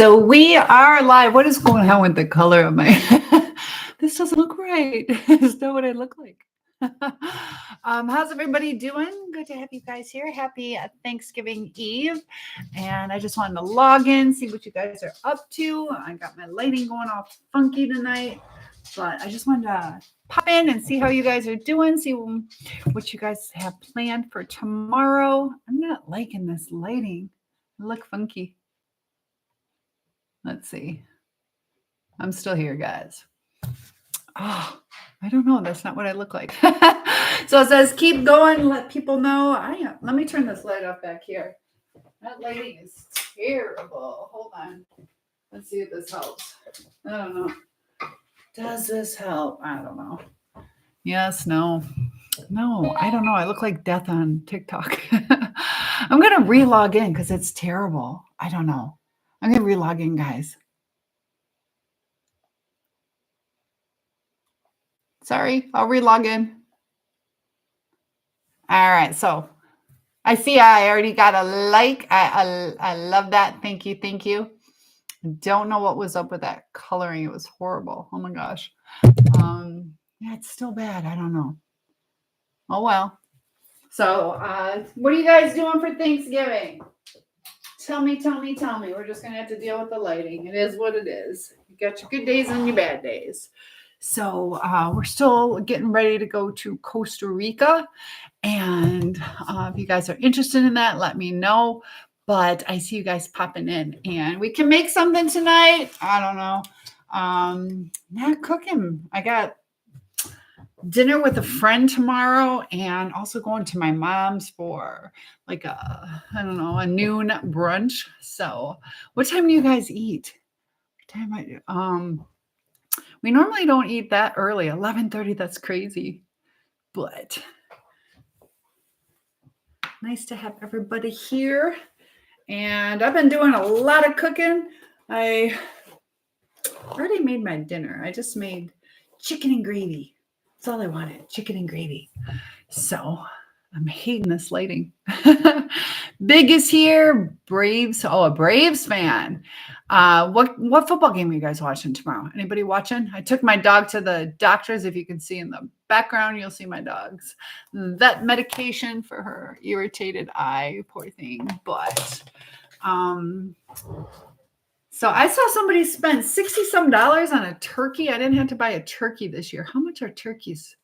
So we are live. What is going on with the color of my this doesn't look right. Is that what I look like? How's everybody doing? Good to have you guys here. Happy Thanksgiving Eve. And I just wanted to log in, see what you guys are up to. I got my lighting going all funky tonight, but I just wanted to pop in and see how you guys are doing, see what you guys have planned for tomorrow. I'm not liking this lighting. I look funky. Let's see. I'm still here, guys. Oh, I don't know. That's not what I look like. So it says, keep going. Let people know. Let me turn this light off back here. That lighting is terrible. Hold on. Let's see if this helps. I don't know. Does this help? I don't know. Yes, no. No, I don't know. I look like death on TikTok. I'm going to re-log in because it's terrible. I don't know. I'm going to re-log in, guys. Sorry, I'll re-log in. All right, so I see I already got a like. I love that. Thank you, thank you. Don't know what was up with that coloring. It was horrible. Oh my gosh. Yeah, it's still bad. I don't know. Oh well. So, what are you guys doing for Thanksgiving? Tell me. We're just going to have to deal with the lighting. It is what it is. You got your good days and your bad days. So we're still getting ready to go to Costa Rica. And if you guys are interested in that, let me know. But I see you guys popping in. And we can make something tonight. I don't know. Not cooking. I got dinner with a friend tomorrow and also going to my mom's for like a noon brunch. So what time do you guys eat? What time we normally don't eat that early. 11:30, that's crazy. But nice to have everybody here. And I've been doing a lot of cooking. I already made my dinner. I just made chicken and gravy. That's all I wanted, chicken and gravy. So I'm hating this lighting. Big is here. Braves. Oh, a Braves fan. What football game are you guys watching tomorrow? Anybody watching? I took my dog to the doctor's. If you can see in the background, you'll see my dog's vet medication for her irritated eye. Poor thing. But so I saw somebody spend $60-some on a turkey. I didn't have to buy a turkey this year. How much are turkeys?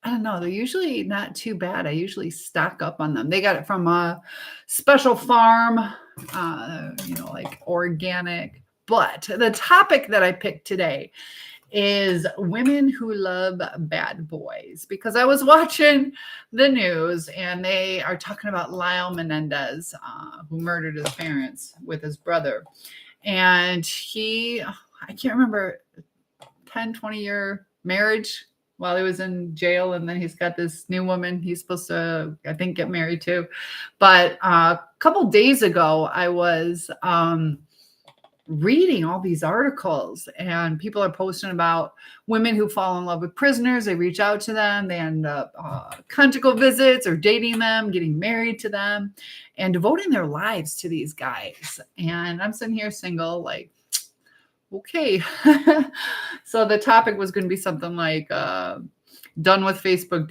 I don't know. They're usually not too bad. I usually stock up on them. They got it from a special farm, like organic. But the topic that I picked today is women who love bad boys, because I was watching the news and they are talking about Lyle Menendez, who murdered his parents with his brother. And I can't remember, 10, 20-year marriage while he was in jail. And then he's got this new woman he's supposed to, I think, get married to. But a couple days ago, I was reading all these articles and people are posting about women who fall in love with prisoners. They reach out to them. They end up conjugal visits or dating them, getting married to them, and devoting their lives to these guys. And I'm sitting here single, like, okay. So the topic was going to be something like, done with Facebook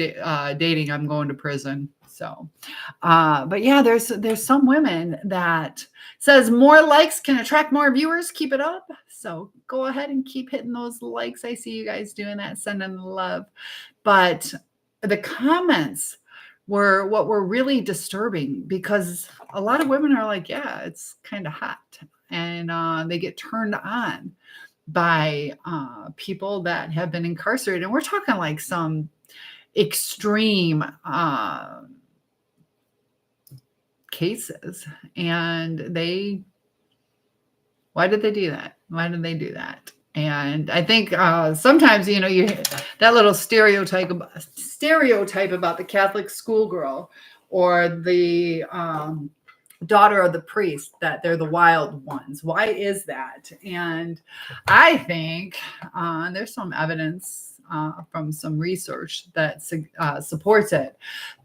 dating, I'm going to prison. So, but yeah, there's some women that says more likes can attract more viewers. Keep it up. So go ahead and keep hitting those likes. I see you guys doing that, sending the love. But the comments were what were really disturbing, because a lot of women are like, yeah, it's kind of hot. And they get turned on by people that have been incarcerated. And we're talking like some extreme cases. And why did they do that? Why did they do that? And I think sometimes, you that little stereotype about the Catholic schoolgirl or the daughter of the priest, that they're the wild ones. Why is that? And I think there's some evidence from some research that supports it.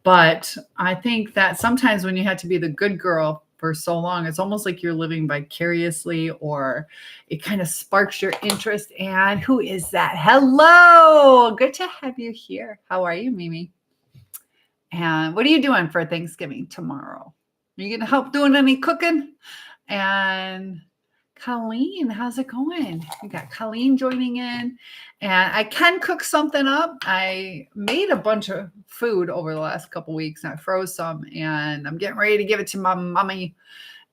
But I think that sometimes when you have to be the good girl for so long. It's almost like you're living vicariously, or it kind of sparks your interest. And who is that? Hello. Good to have you here. How are you, Mimi? And what are you doing for Thanksgiving tomorrow? Are you going to help doing any cooking? And Colleen, how's it going? We got Colleen joining in, and I can cook something up. I made a bunch of food over the last couple weeks, and I froze some, and I'm getting ready to give it to my mommy.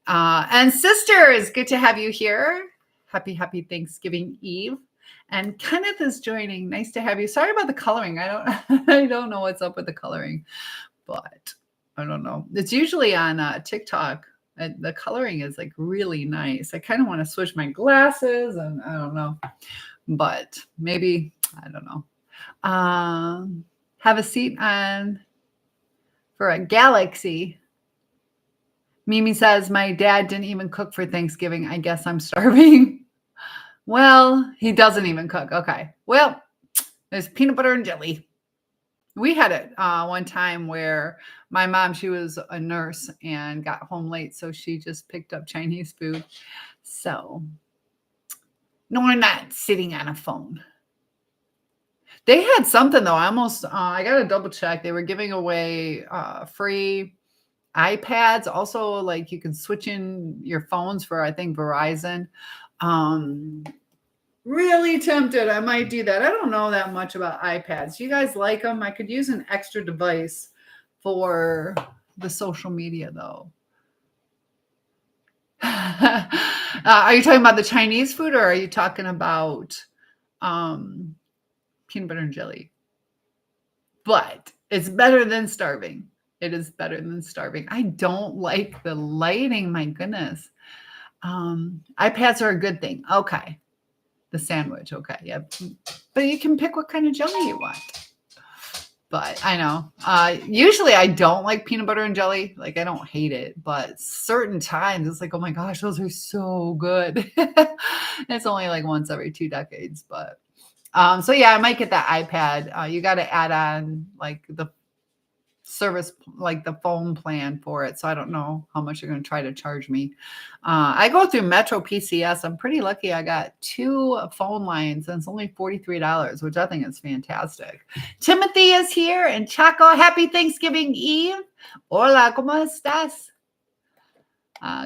And sisters, good to have you here. Happy Thanksgiving Eve. And Kenneth is joining. Nice to have you. Sorry about the coloring. I don't know what's up with the coloring, but I don't know. It's usually on TikTok. The coloring is like really nice. I kind of want to switch my glasses, and I don't know, but maybe, I don't know. Have a seat on for a galaxy. Mimi says, my dad didn't even cook for Thanksgiving. I guess I'm starving. Well, he doesn't even cook. Okay. Well, there's peanut butter and jelly. We had it one time where my mom, she was a nurse and got home late, so she just picked up Chinese food. So, no, we're not sitting on a phone. They had something, though. I got to double check. They were giving away free iPads. Also, like, you can switch in your phones for, I think, Verizon. Really tempted. I might do that. I don't know that much about iPads. You guys like them? I could use an extra device for the social media, though. Are you talking about the Chinese food, or are you talking about peanut butter and jelly? But it's better than starving. It is better than starving. I don't like the lighting. My goodness. iPads are a good thing. Okay. The sandwich. Okay. Yeah. But you can pick what kind of jelly you want. But I know. Usually I don't like peanut butter and jelly. Like, I don't hate it. But certain times it's like, oh my gosh, those are so good. It's only like once every 2 decades. But so yeah, I might get that iPad. You got to add on like the service, like the phone plan for it. So I don't know how much you're going to try to charge me. I go through Metro PCS. I'm pretty lucky. I got 2 phone lines, and it's only $43, which I think is fantastic. Timothy is here, and Chaco, happy Thanksgiving Eve. Hola, ¿cómo estás?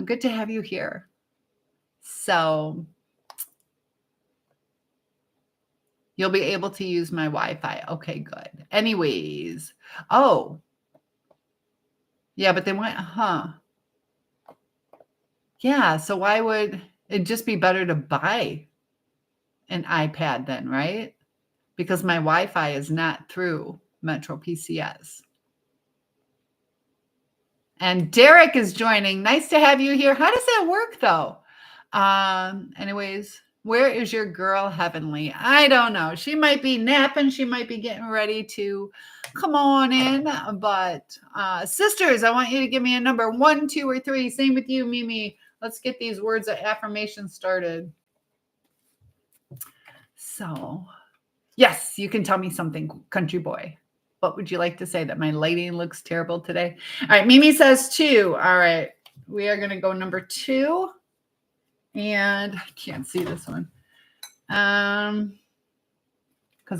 Good to have you here. So you'll be able to use my Wi-Fi. Okay, good. Anyways. Oh, yeah, but they went, yeah, so why would it just be better to buy an iPad then, right? Because my Wi-Fi is not through Metro PCS. And Derek is joining. Nice to have you here. How does that work, though? Anyways, where is your girl, Heavenly? I don't know. She might be napping. She might be getting ready to come on in. But sisters, I want you to give me a number 1, 2, or 3. Same with you, Mimi. Let's get these words of affirmation started. So, yes, you can tell me something, country boy. What would you like to say? That my lighting looks terrible today? All right, Mimi says 2. All right, we are going to go number 2. And I can't see this one. Because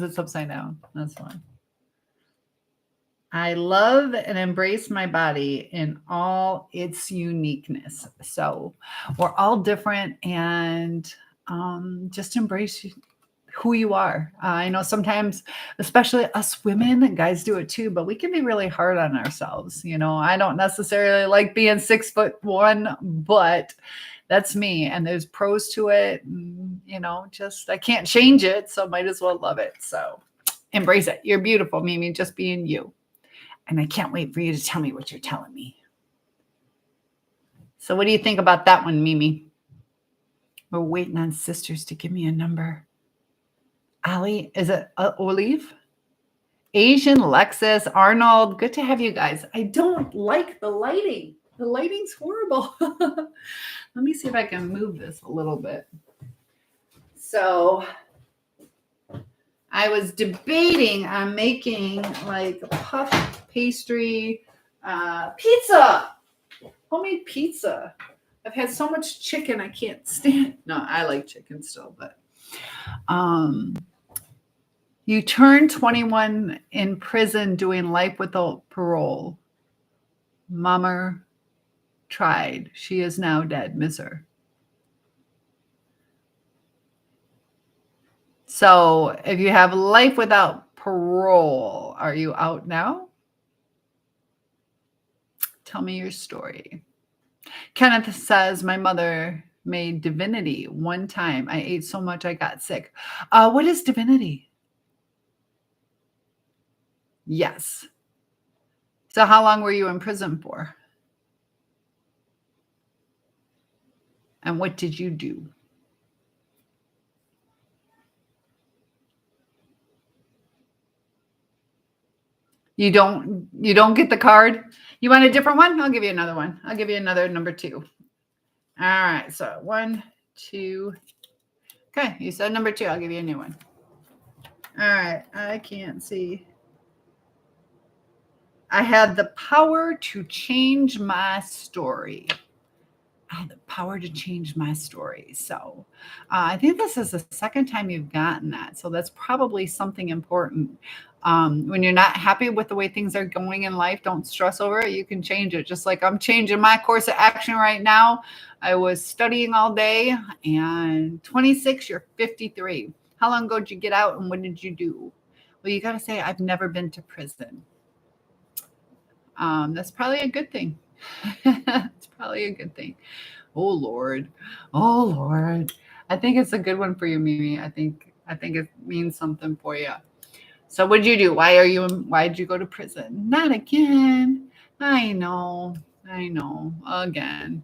it's upside down. That's fine. I love and embrace my body in all its uniqueness. So we're all different, and just embrace who you are. I know sometimes, especially us women, guys do it too, but we can be really hard on ourselves. You know, I don't necessarily like being 6'1", but that's me. And there's pros to it. And, you know, just, I can't change it. So might as well love it. So embrace it. You're beautiful, Mimi, just being you. And I can't wait for you to tell me what you're telling me. So what do you think about that one, Mimi? We're waiting on sisters to give me a number. Ali, is it Olive? Asian, Lexus, Arnold. Good to have you guys. I don't like the lighting. The lighting's horrible. Let me see if I can move this a little bit. So I was debating on making like puff pastry pizza. Homemade pizza. I've had so much chicken I can't stand. No, I like chicken still, but you turned 21 in prison doing life without parole. Mama tried. She is now dead. Miss her. So if you have life without parole, are you out now? Tell me your story. Kenneth says, my mother made divinity one time. I ate so much I got sick. What is divinity? Yes. So how long were you in prison for? And what did you do? You don't get the card? You want a different one? I'll give you another one. I'll give you another number 2. All right. So 1, 2. Okay. You said number 2. I'll give you a new one. All right. I can't see. I had the power to change my story. I had the power to change my story. So I think this is the second time you've gotten that. So that's probably something important. When you're not happy with the way things are going in life, don't stress over it. You can change it. Just like I'm changing my course of action right now. I was studying all day, and 26, you're 53. How long ago did you get out, and what did you do? Well, you got to say, I've never been to prison. That's probably a good thing. It's probably a good thing. Oh Lord. I think it's a good one for you, Mimi. I think it means something for you. So what'd you do? Why did you go to prison? Not again. I know. Again.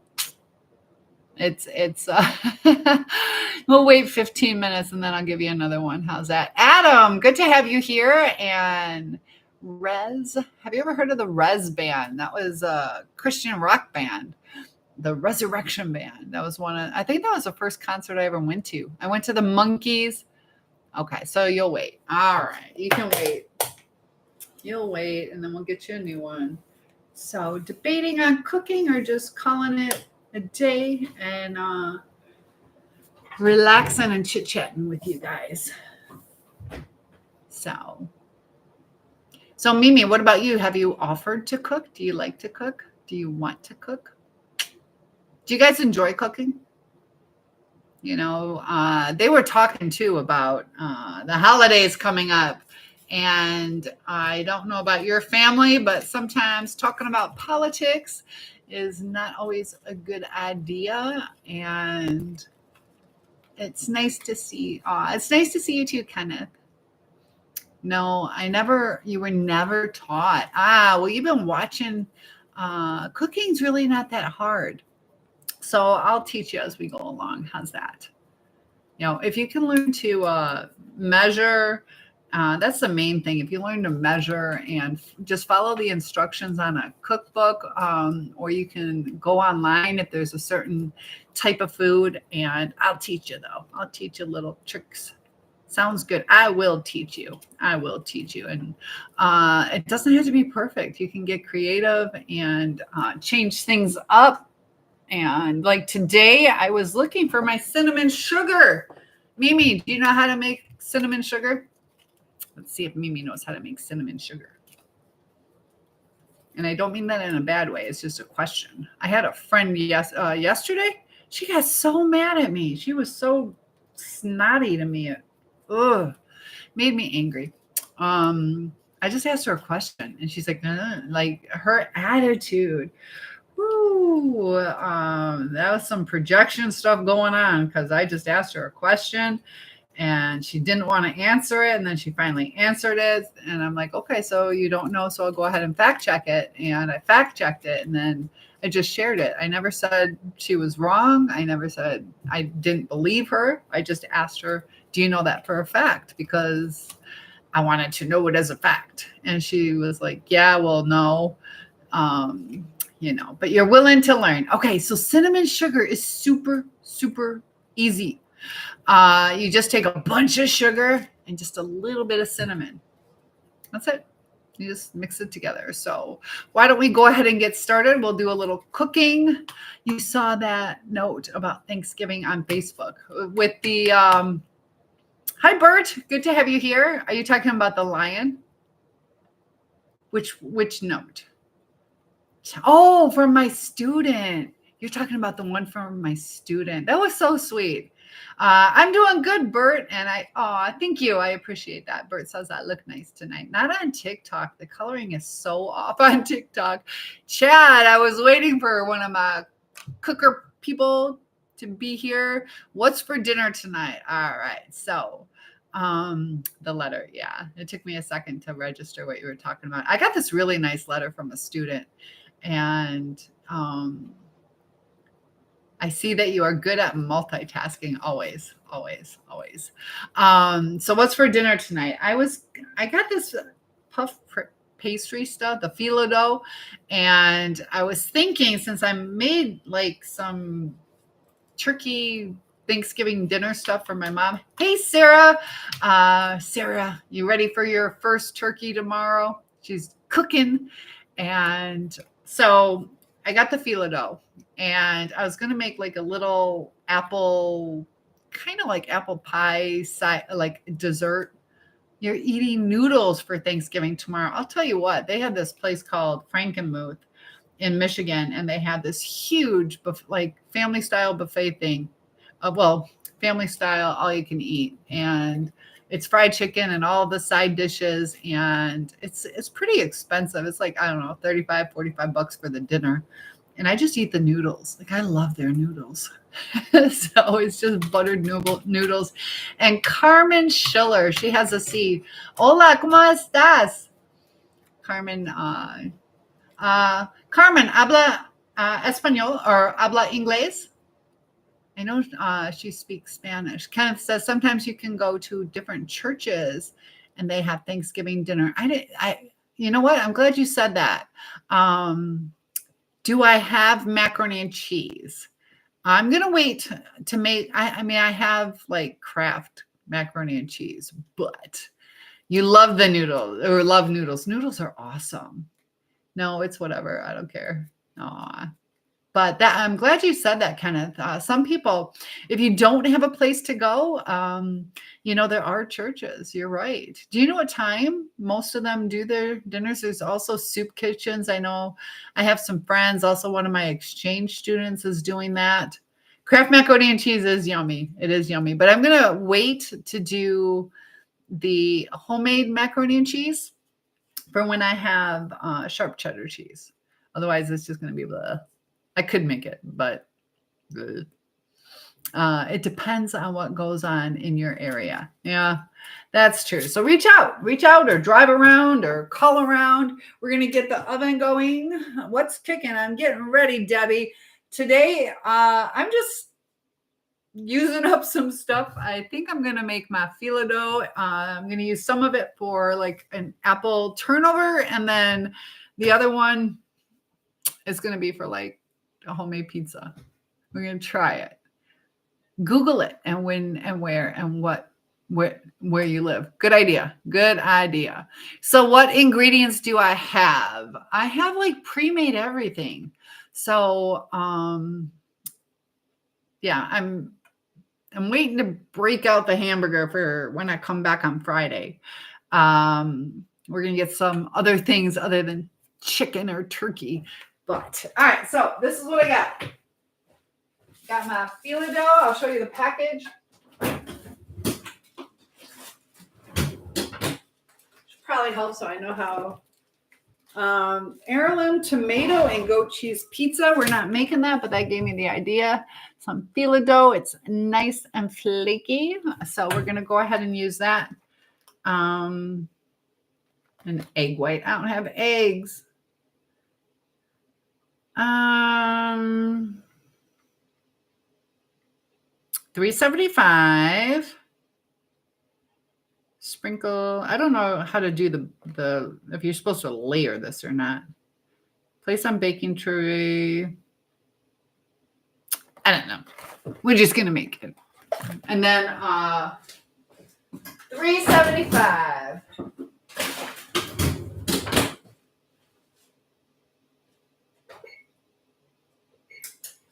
It's we'll wait 15 minutes and then I'll give you another one. How's that? Adam, good to have you here. And Rez, have you ever heard of the Rez band? That was a Christian rock band, the Resurrection Band. That was I think that was the first concert I ever went to. I went to the Monkees. Okay, so you'll wait. All right, you can wait. You'll wait, and then we'll get you a new one. So debating on cooking or just calling it a day and relaxing and chit-chatting with you guys. So Mimi, what about you? Have you offered to cook? Do you like to cook? Do you want to cook? Do you guys enjoy cooking? You know, they were talking too about the holidays coming up. And I don't know about your family, but sometimes talking about politics is not always a good idea. And it's nice to see. It's nice to see you too, Kenneth. No, you were never taught. Well, you've been watching. Cooking's really not that hard. So I'll teach you as we go along. How's that? You know, if you can learn to measure, that's the main thing. If you learn to measure and just follow the instructions on a cookbook, or you can go online if there's a certain type of food, and I'll teach you though. I'll teach you little tricks. Sounds good. I will teach you. And it doesn't have to be perfect. You can get creative and change things up. And like today, I was looking for my cinnamon sugar. Mimi, do you know how to make cinnamon sugar? Let's see if Mimi knows how to make cinnamon sugar. And I don't mean that in a bad way. It's just a question. I had a friend yesterday. She got so mad at me. She was so snotty to me. Made me angry. I just asked her a question, and she's like, like her attitude. That was some projection stuff going on because I just asked her a question and she didn't want to answer it. And then she finally answered it. And I'm like, okay, so you don't know. So I'll go ahead and fact check it. And I fact checked it. And then I just shared it. I never said she was wrong. I never said I didn't believe her. I just asked her, do you know that for a fact? Because I wanted to know it as a fact. And she was like, yeah, well, no. You know, but you're willing to learn. Okay, so cinnamon sugar is super, super easy. You just take a bunch of sugar and just a little bit of cinnamon. That's it. You just mix it together. So why don't we go ahead and get started? We'll do a little cooking. You saw that note about Thanksgiving on Facebook with the, hi, Bert. Good to have you here. Are you talking about the lion? Which note? Oh, from my student. You're talking about the one from my student. That was so sweet. I'm doing good, Bert. And thank you. I appreciate that. Bert says I look nice tonight. Not on TikTok. The coloring is so off on TikTok. Chad, I was waiting for one of my cooker people to be here. What's for dinner tonight? All right. So the letter. Yeah. It took me a second to register what you were talking about. I got this really nice letter from a student. And I see that you are good at multitasking. Always. So what's for dinner tonight? I got this puff pastry stuff, the phyllo dough. And I was thinking, since I made like some turkey Thanksgiving dinner stuff for my mom. Hey, Sarah. Sarah, you ready for your first turkey tomorrow? She's cooking. And so I got the phyllo dough, and I was going to make like a little apple, kind of like apple pie, like dessert. You're eating noodles for Thanksgiving tomorrow. I'll tell you what, they had this place called Frankenmuth in Michigan, and they had this huge, like family style buffet thing. Family style, all you can eat. And it's fried chicken and all the side dishes. And it's pretty expensive. It's like, I don't know, $35, $45 for the dinner. And I just eat the noodles. Like, I love their noodles. So it's just buttered noodles. And Carmen Schiller, she has a C. Hola, ¿cómo estás? Carmen, Carmen, habla español or habla inglés? I know she speaks Spanish. Kenneth says sometimes you can go to different churches and they have Thanksgiving dinner. You know what? I'm glad you said that. Do I have macaroni and cheese? I'm going to wait to make, I have like Kraft macaroni and cheese, but you love the noodles or love noodles. Noodles are awesome. No, it's whatever. I don't care. Aw. But I'm glad you said that, Kenneth. Some people, if you don't have a place to go, there are churches. You're right. Do you know what time most of them do their dinners? There's also soup kitchens. I know I have some friends. Also, one of my exchange students is doing that. Kraft macaroni and cheese is yummy. It is yummy. But I'm going to wait to do the homemade macaroni and cheese for when I have sharp cheddar cheese. Otherwise, it's just going to be blah. I could make it, but it depends on what goes on in your area. Yeah, that's true. So reach out or drive around or call around. We're going to get the oven going. What's cooking? I'm getting ready, Debbie. Today, I'm just using up some stuff. I think I'm going to make my phyllo dough. I'm going to use some of it for like an apple turnover. And then the other one is going to be for like a homemade pizza. We're going to try it. Google it and when and where and where you live. Good idea. So what ingredients do I have? I have like pre-made everything. So yeah, I'm waiting to break out the hamburger for when I come back on Friday. We're going to get some other things other than chicken or turkey. But all right, so this is what I got. Got my phyllo dough. I'll show you the package. Should probably help so I know how. Heirloom tomato and goat cheese pizza. We're not making that, but that gave me the idea. Some phyllo dough. It's nice and flaky, so we're gonna go ahead and use that. An egg white. I don't have eggs. $3.75. Sprinkle. I don't know how to do the if you're supposed to layer this or not. Place on baking tray. I don't know. We're just gonna make it. And then $3.75.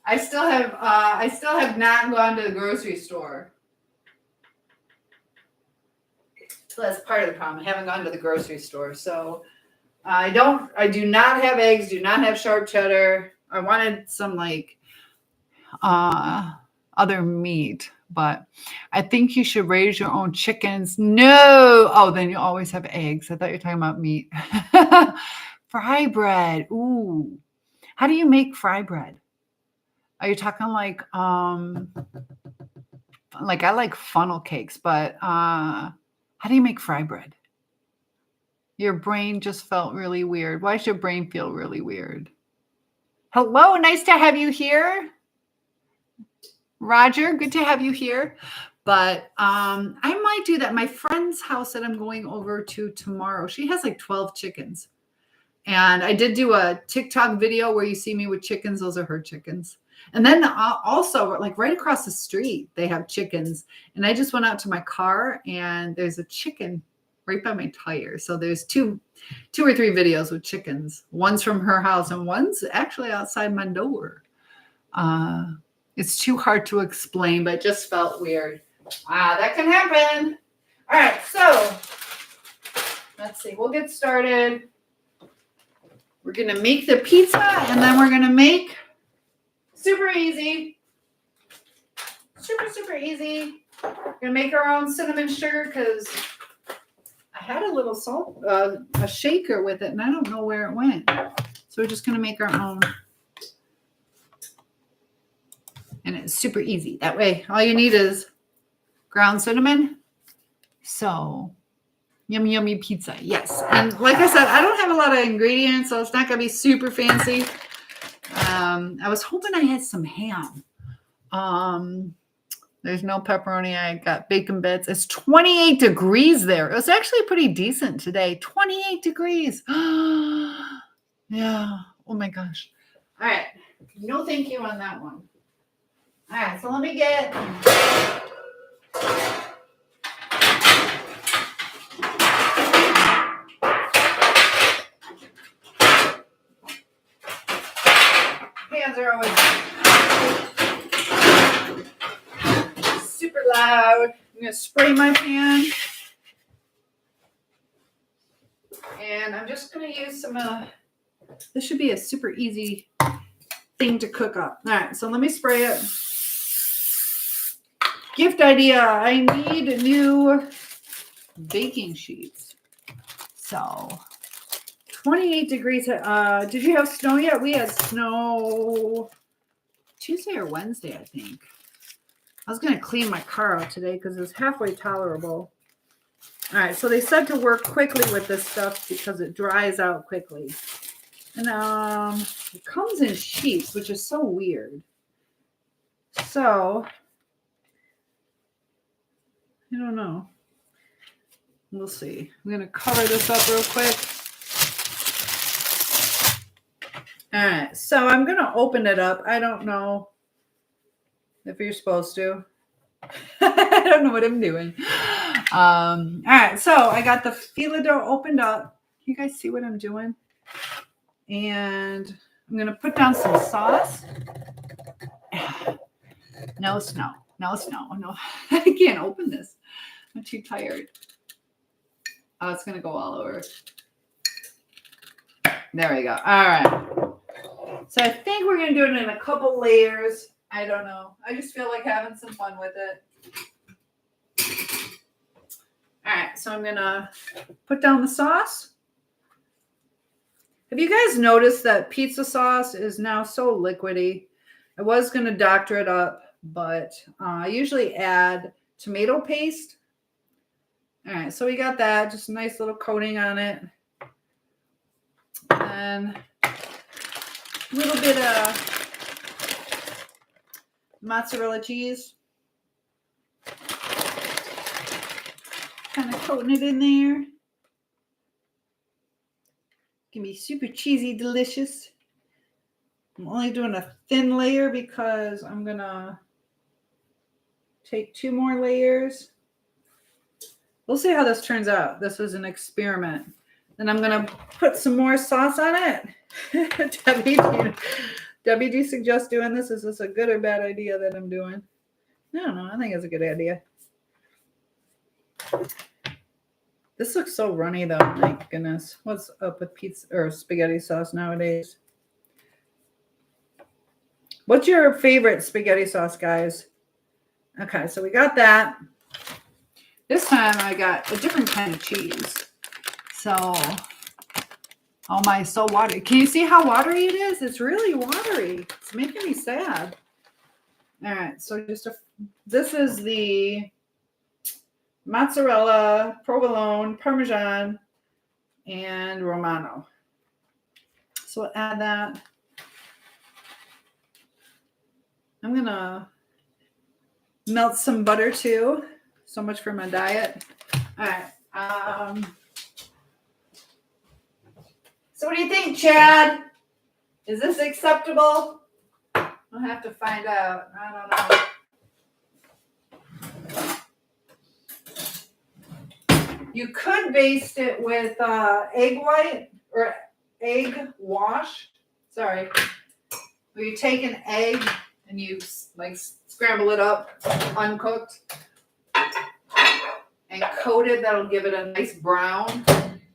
I still have not gone to the grocery store. So that's part of the problem. I haven't gone to the grocery store. So I do not have eggs, do not have sharp cheddar. I wanted some like other meat, but I think you should raise your own chickens. No. Oh, then you always have eggs. I thought you were talking about meat. Fry bread. Ooh. How do you make fry bread? Are you talking like I like funnel cakes, but how do you make fry bread? Your brain just felt really weird. Why does your brain feel really weird? Hello, nice to have you here. Roger, good to have you here. But I might do that. My friend's house that I'm going over to tomorrow, she has like 12 chickens. And I did do a TikTok video where you see me with chickens. Those are her chickens. And then also, like right across the street, they have chickens. And I just went out to my car and there's a chicken right by my tire. So there's two or three videos with chickens. One's from her house and one's actually outside my door. It's too hard to explain, but it just felt weird. That can happen. All right, so let's see. We'll get started. We're going to make the pizza, and then we're going to make super easy. Super easy. We're going to make our own cinnamon sugar because I had a little salt, a shaker with it, and I don't know where it went. So we're just going to make our own. And it's super easy. That way, all you need is ground cinnamon. So, yummy pizza. Yes. And like I said, I don't have a lot of ingredients, so it's not going to be super fancy. I was hoping I had some ham. There's no pepperoni. I got bacon bits. It's 28 degrees there. It was actually pretty decent today. 28 degrees. Yeah. Oh my gosh. All right. No thank you on that one. All right. So let me get... Hands are always super loud. I'm going to spray my pan. And I'm just going to use some, this should be a super easy thing to cook up. All right, so let me spray it. Gift idea. I need new baking sheets. So 28 degrees. Did you have snow yet? We had snow Tuesday or Wednesday, I think. I was going to clean my car out today because it was halfway tolerable. All right, so they said to work quickly with this stuff because it dries out quickly. And it comes in sheets, which is so weird. So, I don't know. We'll see. I'm going to cover this up real quick. All right, so I'm going to open it up. I don't know if you're supposed to. I don't know what I'm doing. All right, so I got the fila dough opened up. You guys see what I'm doing? And I'm going to put down some sauce. No snow. No snow. No, I can't open this. I'm too tired. Oh, it's going to go all over. There we go. All right. So I think we're going to do it in a couple layers. I don't know. I just feel like having some fun with it. All right. So I'm going to put down the sauce. Have you guys noticed that pizza sauce is now so liquidy? I was going to doctor it up, but I usually add tomato paste. All right. So we got that. Just a nice little coating on it. And a little bit of mozzarella cheese. Kind of coating it in there. Can be super cheesy, delicious. I'm only doing a thin layer because I'm going to take 2 more layers. We'll see how this turns out. This is an experiment. Then I'm going to put some more sauce on it. Debbie, do you suggest doing this? Is this a good or bad idea that I'm doing? I don't know. I think it's a good idea. This looks so runny though. My goodness. What's up with pizza or spaghetti sauce nowadays? What's your favorite spaghetti sauce, guys? Okay, so we got that. This time I got a different kind of cheese. So, oh my, so watery. Can you see how watery it is? It's really watery. It's making me sad. All right, so this is the mozzarella, provolone, parmesan, and romano. So we'll add that. I'm gonna melt some butter too. So much for my diet. All right. So what do you think, Chad? Is this acceptable? I'll have to find out. I don't know. You could baste it with egg white or egg wash. Sorry. Where you take an egg and you like scramble it up uncooked and coat it. That'll give it a nice brown.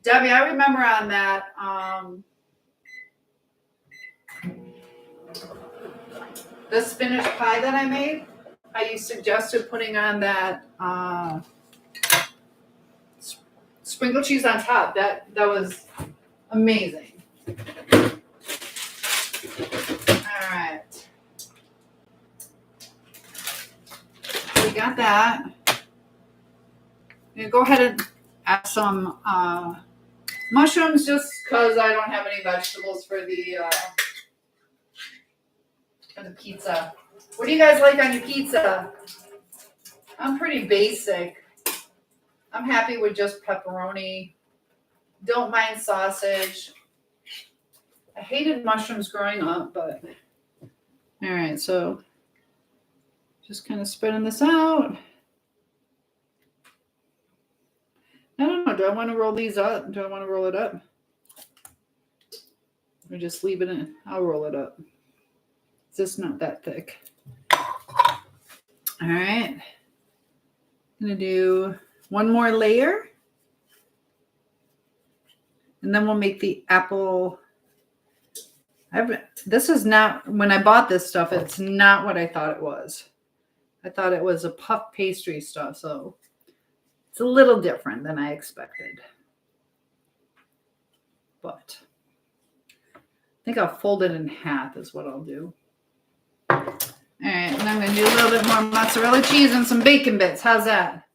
Debbie, I remember on that the spinach pie that I made, you suggested putting on that sprinkled cheese on top. That was amazing. All right. We got that. I'm going to go ahead and add some mushrooms just because I don't have any vegetables for the pizza. What do you guys like on your pizza? I'm pretty basic. I'm happy with just pepperoni. Don't mind sausage. I hated mushrooms growing up, but all right, so just kind of spreading this out. I don't know. Do I want to roll these up? Do I want to roll it up? Or just leave it in? I'll roll it up. It's just not that thick. All right. I'm going to do one more layer. And then we'll make the apple. This is not, when I bought this stuff, it's not what I thought it was. I thought it was a puff pastry stuff, so it's a little different than I expected. But I think I'll fold it in half is what I'll do. All right, and I'm going to do a little bit more mozzarella cheese and some bacon bits. How's that?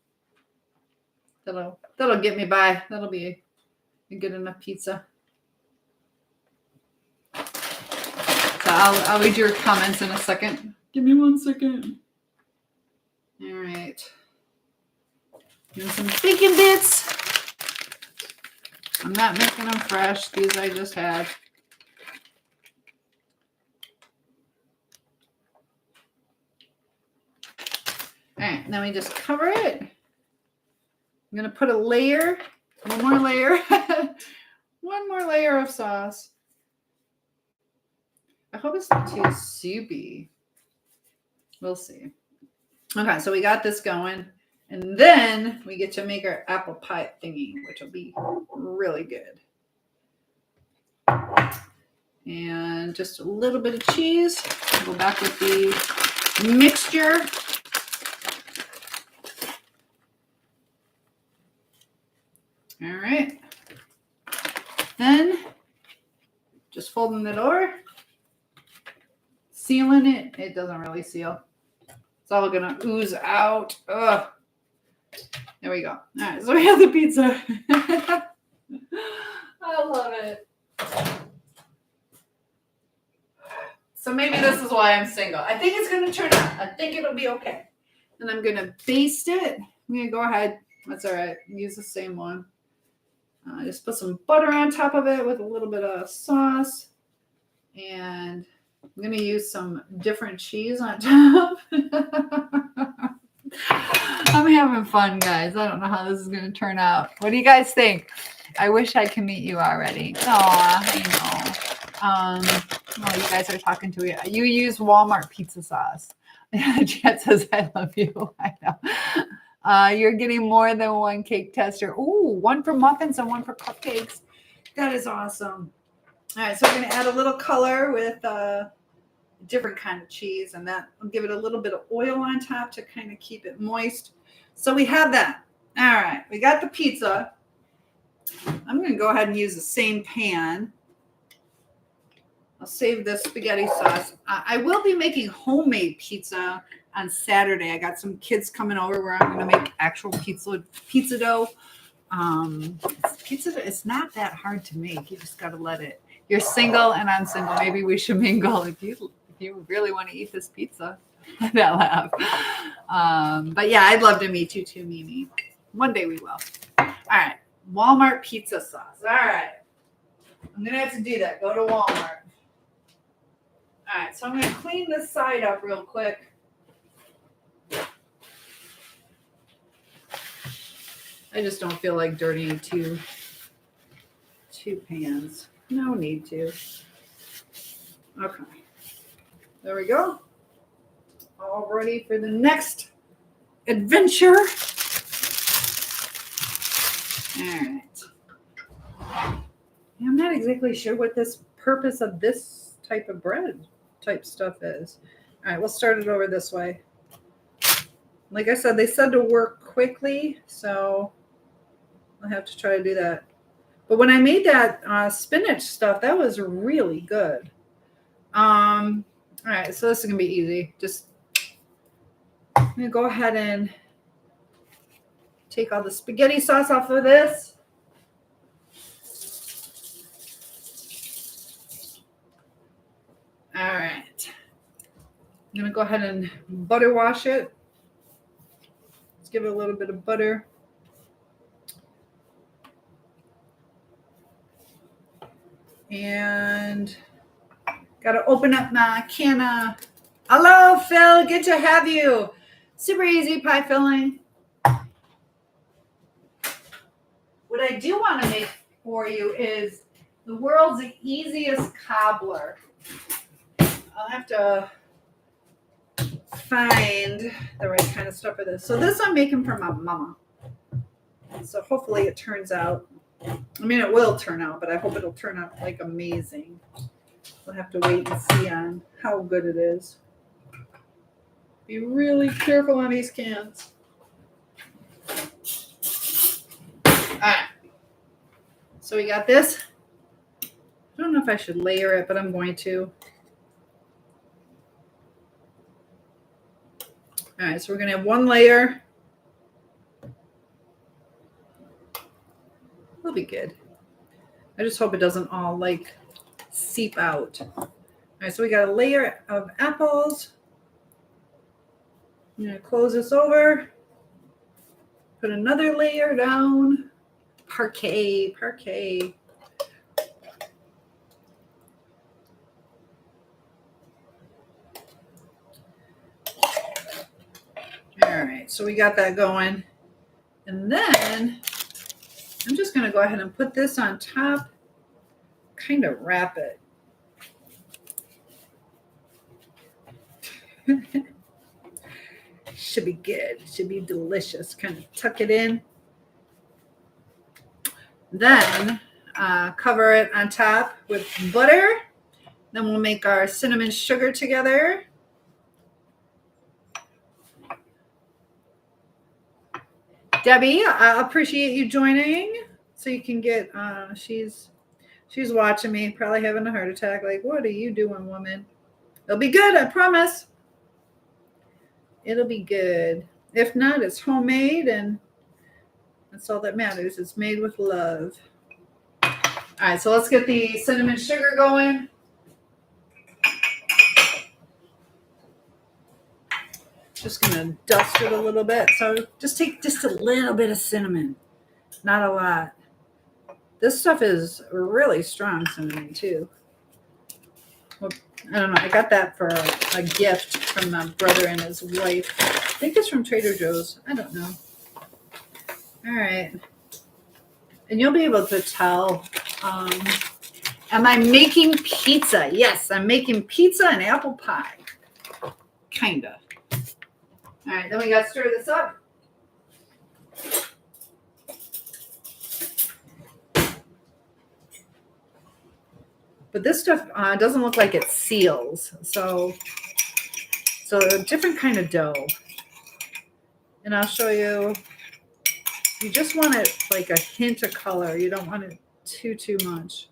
That'll get me by. That'll be a good enough pizza. So I'll read your comments in a second. Give me 1 second. All right. And some bacon bits. I'm not making them fresh. These I just had. All right, then we just cover it. I'm going to put a layer, one more layer, one more layer of sauce. I hope it's not too soupy. We'll see. Okay, so we got this going. And then we get to make our apple pie thingy, which will be really good. And just a little bit of cheese. Go back with the mixture. All right. Then just folding it over. Sealing it. It doesn't really seal. It's all going to ooze out. Ugh. There we go. All right, so we have the pizza. I love it. So maybe this is why I'm single. I think it's going to turn out. I think it'll be okay. And I'm going to baste it. I'm going to go ahead. That's all right. Use the same one. Just put some butter on top of it with a little bit of sauce. And I'm going to use some different cheese on top. I'm having fun, guys. I don't know how this is going to turn out. What do you guys think? I wish I could meet you already. Aw, I know. Oh, you guys are talking to me. You use Walmart pizza sauce. Jet says, I love you. I know. You're getting more than one cake tester. Ooh, one for muffins and one for cupcakes. That is awesome. All right, so we're going to add a little color with a different kind of cheese, and that will give it a little bit of oil on top to kind of keep it moist. So we have that. All right, we got the pizza. I'm going to go ahead and use the same pan. I'll save this spaghetti sauce. I will be making homemade pizza on Saturday. I got some kids coming over where I'm going to make actual pizza dough. Pizza, it's not that hard to make. You just got to let it. You're single and I'm single. Maybe we should mingle if you really want to eat this pizza. That laugh. But yeah, I'd love to meet you too, Mimi. One day we will. All right. Walmart pizza sauce. All right. I'm going to have to do that. Go to Walmart. All right. So I'm going to clean this side up real quick. I just don't feel like dirtying two pans. No need to. Okay. There we go. All ready for the next adventure. All right. I'm not exactly sure what this purpose of this type of bread type stuff is. All right, we'll start it over this way. Like I said, they said to work quickly, so I'll have to try to do that. But when I made that spinach stuff, that was really good. All right, so this is going to be easy. Just I'm going to go ahead and take all the spaghetti sauce off of this. All right. I'm going to go ahead and butter wash it. Let's give it a little bit of butter. And got to open up my can of. Hello, Phil. Good to have you. Super easy pie filling. What I do want to make for you is the world's easiest cobbler. I'll have to find the right kind of stuff for this. So this I'm making for my mama. So hopefully it turns out. I mean, it will turn out, but I hope it'll turn out like amazing. We'll have to wait and see on how good it is. Be really careful on these cans. All right. So we got this. I don't know if I should layer it, but I'm going to. All right, so we're going to have one layer. It'll be good. I just hope it doesn't all like seep out. All right, so we got a layer of apples. I'm going to close this over. Put another layer down. Parquet. All right, so we got that going. And then I'm just going to go ahead and put this on top, kind of wrap it. Should be good. Should be delicious. Kind of tuck it in. Then cover it on top with butter. Then we'll make our cinnamon sugar together. Debbie, I appreciate you joining. So you can get, she's watching me, probably having a heart attack. Like, what are you doing, woman? It'll be good, I promise. It'll be good. If not, it's homemade, and that's all that matters. It's made with love. All right, so let's get the cinnamon sugar going. Just gonna dust it a little bit. So just take just a little bit of cinnamon, not a lot. This stuff is really strong cinnamon too. Well, I don't know. I got that for a gift from my brother and his wife. I think it's from Trader Joe's. I don't know. All right. And you'll be able to tell Am I making pizza? Yes, I'm making pizza and apple pie. Kinda. All right, then we got to stir this up. But this stuff doesn't look like it seals. So a different kind of dough. And I'll show you. You just want it like a hint of color. You don't want it too much.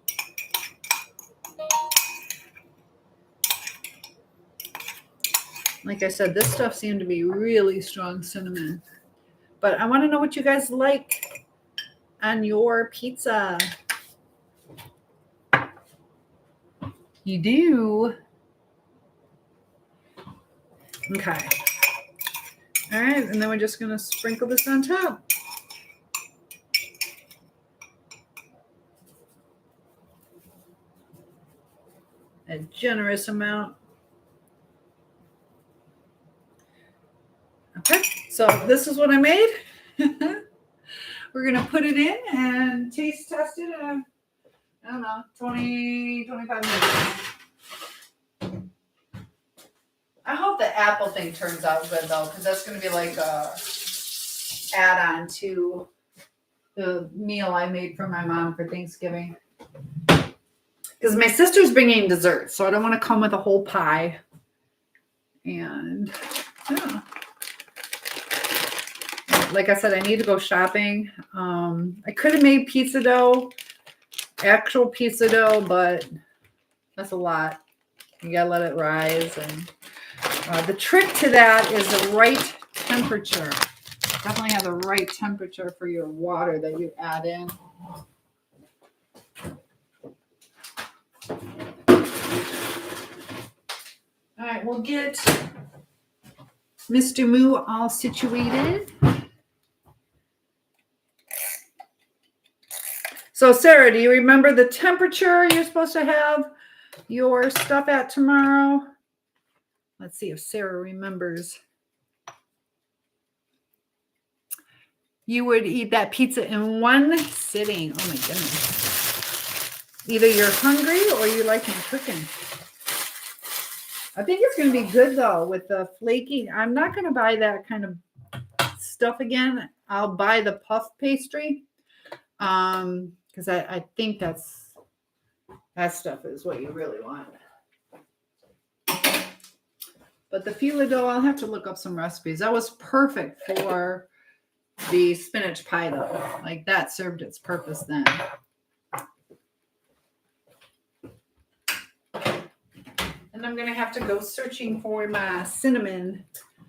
Like I said, this stuff seemed to be really strong cinnamon. But I want to know what you guys like on your pizza. You do? Okay. All right, and then we're just going to sprinkle this on top. A generous amount. Okay, so this is what I made. We're going to put it in and taste test it in, I don't know, 20, 25 minutes. I hope the apple thing turns out good, though, because that's going to be like a add-on to the meal I made for my mom for Thanksgiving. Because my sister's bringing dessert, so I don't want to come with a whole pie. And, yeah. Like I said, I need to go shopping. I could have made pizza dough, actual pizza dough, but that's a lot. You gotta let it rise. And the trick to that is the right temperature. Definitely have the right temperature for your water that you add in. All right, we'll get Mr. Moo all situated. So, Sarah, do you remember the temperature you're supposed to have your stuff at tomorrow? Let's see if Sarah remembers. You would eat that pizza in one sitting. Oh, my goodness. Either you're hungry or you like me cooking. I think it's going to be good, though, with the flaky. I'm not going to buy that kind of stuff again. I'll buy the puff pastry. Because I think that stuff is what you really want. But the filo dough, I'll have to look up some recipes. That was perfect for the spinach pie, though. Like, that served its purpose then. And I'm going to have to go searching for my cinnamon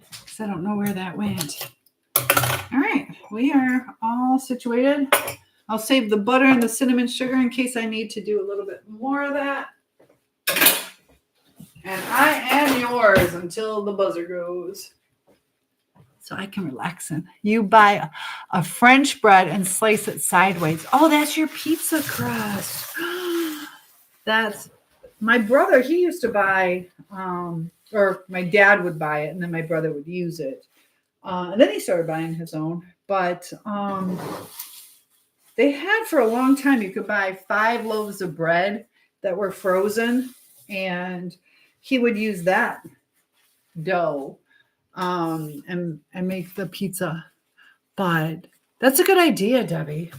because I don't know where that went. All right, we are all situated. I'll save the butter and the cinnamon sugar in case I need to do a little bit more of that. And I am yours until the buzzer goes. So I can relax in. You buy a French bread and slice it sideways. Oh, that's your pizza crust. That's my brother. He used to buy, or my dad would buy it, and then my brother would use it. And then he started buying his own. But they had for a long time, you could buy 5 loaves of bread that were frozen, and he would use that dough and make the pizza. But that's a good idea, Debbie.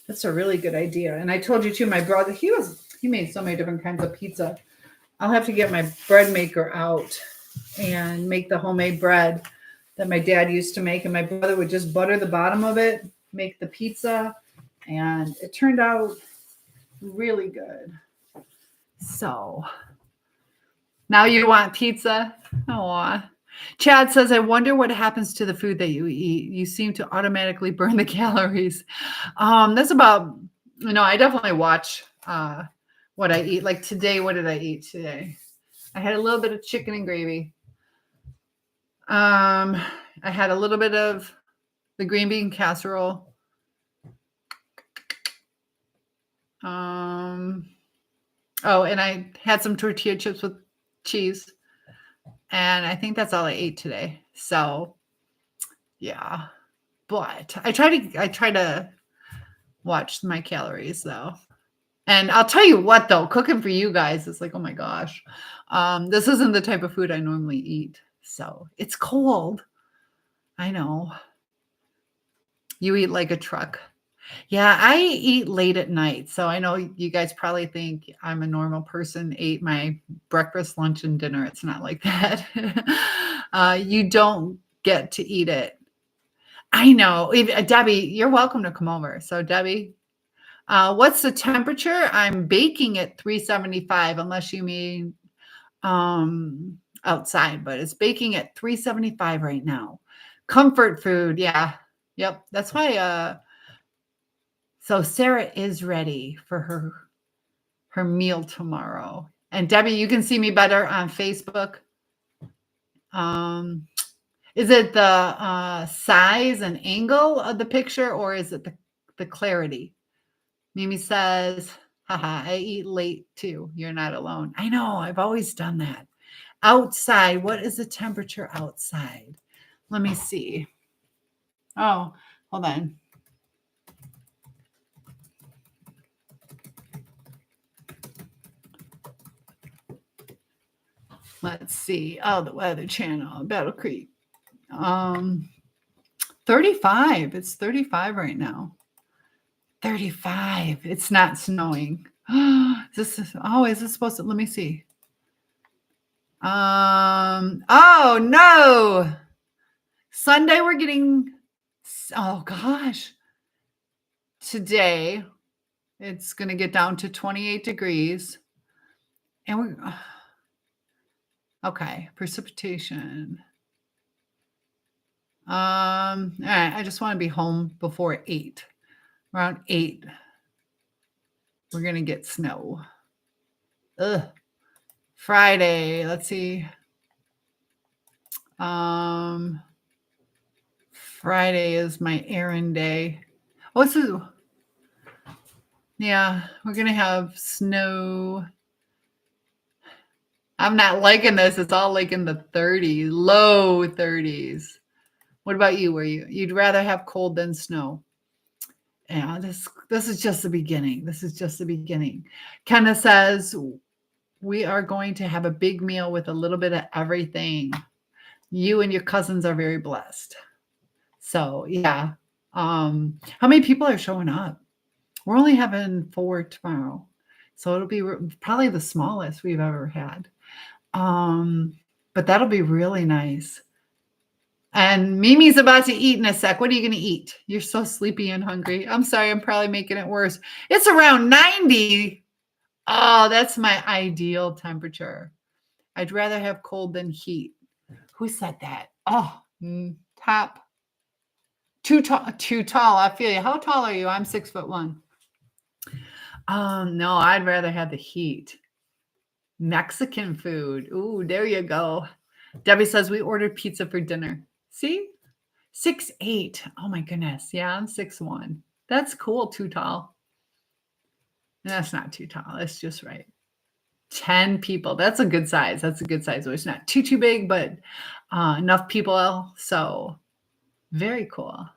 That's a really good idea. And I told you too, my brother, he made so many different kinds of pizza. I'll have to get my bread maker out and make the homemade bread that my dad used to make. And my brother would just butter the bottom of it, make the pizza. And it turned out really good. So now you want pizza? Oh, Chad says, I wonder what happens to the food that you eat. You seem to automatically burn the calories. That's about, I definitely watch what I eat. Like today, what did I eat today? I had a little bit of chicken and gravy. I had a little bit of the green bean casserole. And I had some tortilla chips with cheese. And I think that's all I ate today. So, yeah. But I try to watch my calories though. And I'll tell you what, though, cooking for you guys is like, oh my gosh. This isn't the type of food I normally eat. So it's cold. I know. You eat like a truck. Yeah, I eat late at night. So I know you guys probably think I'm a normal person, ate my breakfast, lunch, and dinner. It's not like that. You don't get to eat it. I know. Debbie, you're welcome to come over. So, Debbie, what's the temperature? I'm baking at 375, unless you mean outside, but it's baking at 375 right now. Comfort food. Yeah. Yep. That's why. So Sarah is ready for her meal tomorrow. And Debbie, you can see me better on Facebook. Is it the size and angle of the picture, or is it the clarity? Mimi says, haha, I eat late too. You're not alone. I know, I've always done that. Outside, what is the temperature outside? Let me see. Oh, hold on. Let's see. Oh, the Weather Channel, Battle Creek. 35. It's 35 right now. 35. It's not snowing. Is this supposed to? Let me see. Oh no. Sunday we're getting, oh gosh. Today it's going to get down to 28 degrees. And we're okay, precipitation. All right, I just want to be home before 8. Around 8. We're going to get snow. Ugh. Friday, let's see. Friday is my errand day. Oh, this is, yeah, we're going to have snow. I'm not liking this. It's all like in the 30s, low 30s. What about you? You'd rather have cold than snow? Yeah, this is just the beginning. This is just the beginning. Kenna says, we are going to have a big meal with a little bit of everything. You and your cousins are very blessed. So yeah. How many people are showing up? We're only having 4 tomorrow. So it'll be probably the smallest we've ever had. But that'll be really nice. And Mimi's about to eat in a sec. What are you going to eat? You're so sleepy and hungry. I'm sorry. I'm probably making it worse. It's around 90. Oh, that's my ideal temperature. I'd rather have cold than heat. Who said that? Oh, top. Too tall. I feel you. How tall are you? I'm 6'1". No, I'd rather have the heat. Mexican food. Ooh, there you go. Debbie says we ordered pizza for dinner. See? 6'8". Oh my goodness. Yeah, I'm 6'1". That's cool. Too tall. That's not too tall. That's just right. 10 people. That's a good size. That's a good size. It's not too big, but enough people. So very cool.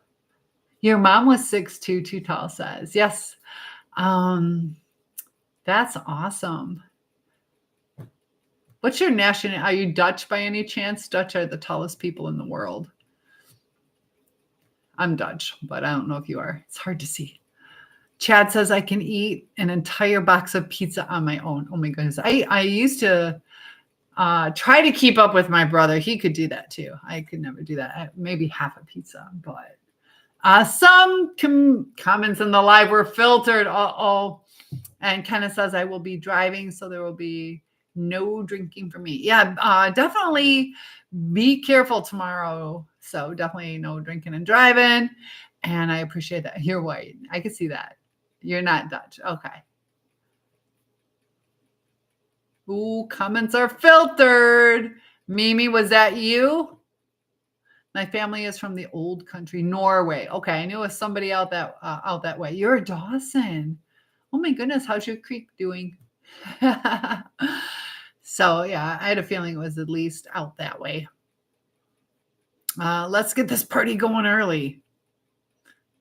Your mom was 6'2", too tall, says. Yes. That's awesome. What's your nationality? Are you Dutch by any chance? Dutch are the tallest people in the world. I'm Dutch, but I don't know if you are. It's hard to see. Chad says I can eat an entire box of pizza on my own. Oh my goodness. I used to try to keep up with my brother. He could do that too. I could never do that. Maybe half a pizza, but some comments in the live were filtered. And Kenneth says I will be driving, so there will be no drinking for me. Yeah, definitely be careful tomorrow. So definitely no drinking and driving. And I appreciate that. You're white. I can see that. You're not Dutch. Okay. Ooh, comments are filtered. Mimi, was that you? My family is from the old country, Norway. Okay, I knew it was somebody out that way. You're Dawson. Oh my goodness, how's your creek doing? So yeah, I had a feeling it was at least out that way. Let's get this party going early.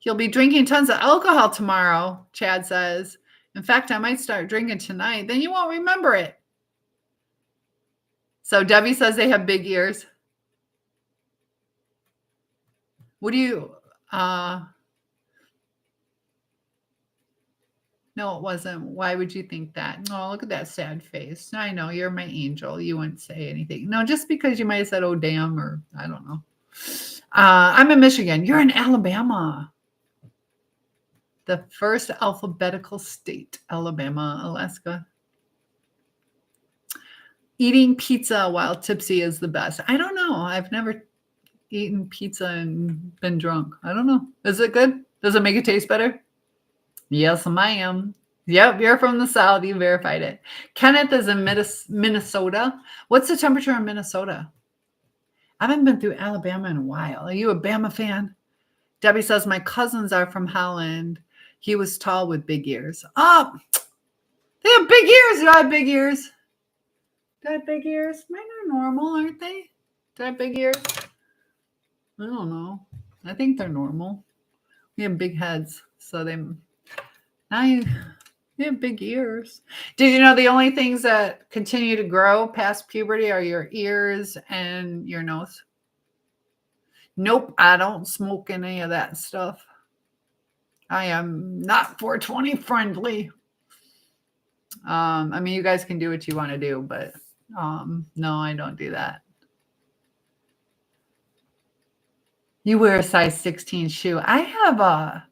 He'll be drinking tons of alcohol tomorrow, Chad says. In fact, I might start drinking tonight. Then you won't remember it. So Debbie says they have big ears. What do you, no, it wasn't. Why would you think that? No, look at that sad face. I know you're my angel. You wouldn't say anything. No, just because you might have said, oh, damn, or I don't know. I'm in Michigan. You're in Alabama. The first alphabetical state, Alabama, Alaska. Eating pizza while tipsy is the best. I don't know. I've never eaten pizza and been drunk. I don't know. Is it good? Does it make it taste better? Yes, ma'am. Yep, you're from the South. You verified it. Kenneth is in Minnesota. What's the temperature in Minnesota? I haven't been through Alabama in a while. Are you a Bama fan? Debbie says, my cousins are from Holland. He was tall with big ears. Oh, they have big ears. Do I have big ears? Do I have big ears? Mine are normal, aren't they? Do I have big ears? I don't know. I think they're normal. We have big heads, so they have big ears. Did you know the only things that continue to grow past puberty are your ears and your nose? Nope, I don't smoke any of that stuff. I am not 420 friendly. I mean, you guys can do what you want to do, but no, I don't do that. You wear a size 16 shoe. I have a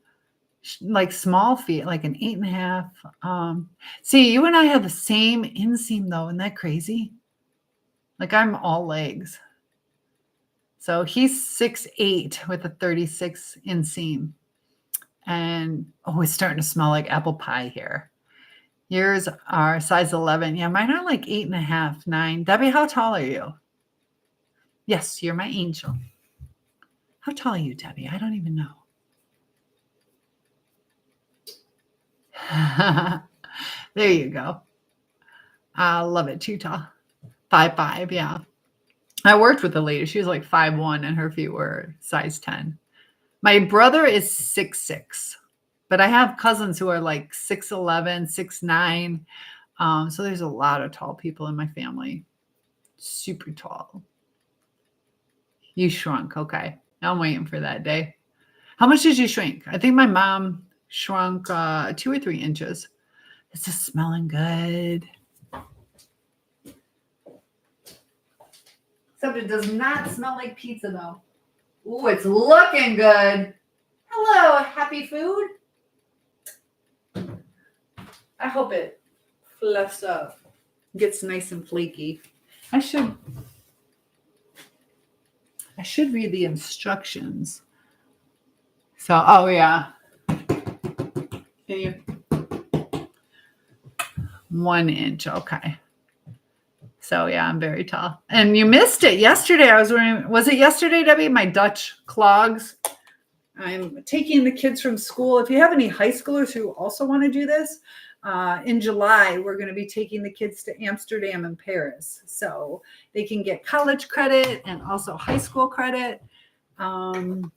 like small feet, like an 8.5. See, you and I have the same inseam though. Isn't that crazy? Like I'm all legs. So he's 6'8" with a 36 inseam. And it's starting to smell like apple pie here. Yours are size 11. Yeah, mine are like 8.5, 9. Debbie, how tall are you? Yes, you're my angel. How tall are you, Debbie? I don't even know. There you go. I love it. Too tall. 5'5", yeah. I worked with a lady. She was like 5'1", and her feet were size 10. My brother is 6'6", but I have cousins who are like 6'11", 6'9". So there's a lot of tall people in my family. Super tall. You shrunk. Okay. I'm waiting for that day. How much did you shrink? I think my mom shrunk 2 or 3 inches. It's just smelling good. Except it does not smell like pizza though. Ooh, it's looking good. Hello, happy food. I hope it fluffs up. Gets nice and flaky. I should read the instructions. So, oh yeah. Can you? 1 inch, okay. So yeah, I'm very tall. And you missed it yesterday. I was wearing, was it yesterday, Debbie? My Dutch clogs. I'm taking the kids from school. If you have any high schoolers who also want to do this, in July, we're going to be taking the kids to Amsterdam and Paris. So they can get college credit and also high school credit. No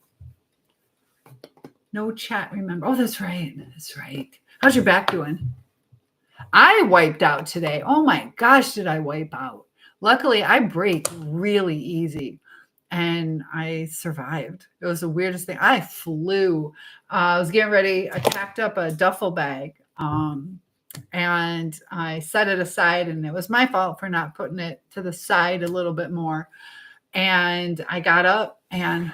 chat, remember. Oh, that's right. That's right. How's your back doing? I wiped out today. Oh my gosh, did I wipe out? Luckily, I break really easy and I survived. It was the weirdest thing. I flew. I was getting ready. I packed up a duffel bag and I set it aside, and it was my fault for not putting it to the side a little bit more. And I got up and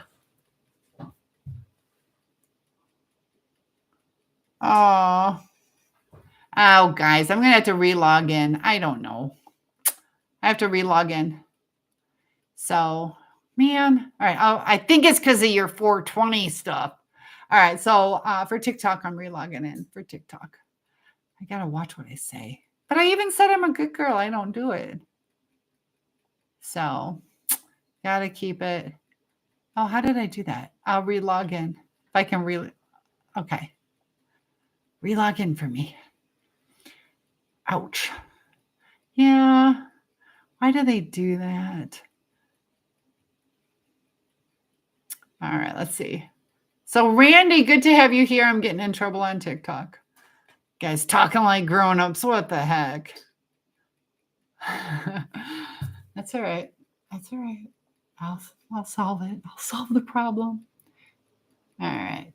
oh, guys, I'm going to have to relog in. I don't know. I have to relog in. So, man. All right. I think it's because of your 420 stuff. All right. So, for TikTok, I'm relogging in for TikTok. I got to watch what I say. But I even said I'm a good girl. I don't do it. So, got to keep it. Oh, how did I do that? I'll relog in. If I can okay. Relog in for me. Ouch. Yeah. Why do they do that? All right, let's see. So Randy, good to have you here. I'm getting in trouble on TikTok. Guys talking like grown-ups. What the heck? That's all right. That's all right. I'll solve it. I'll solve the problem. All right.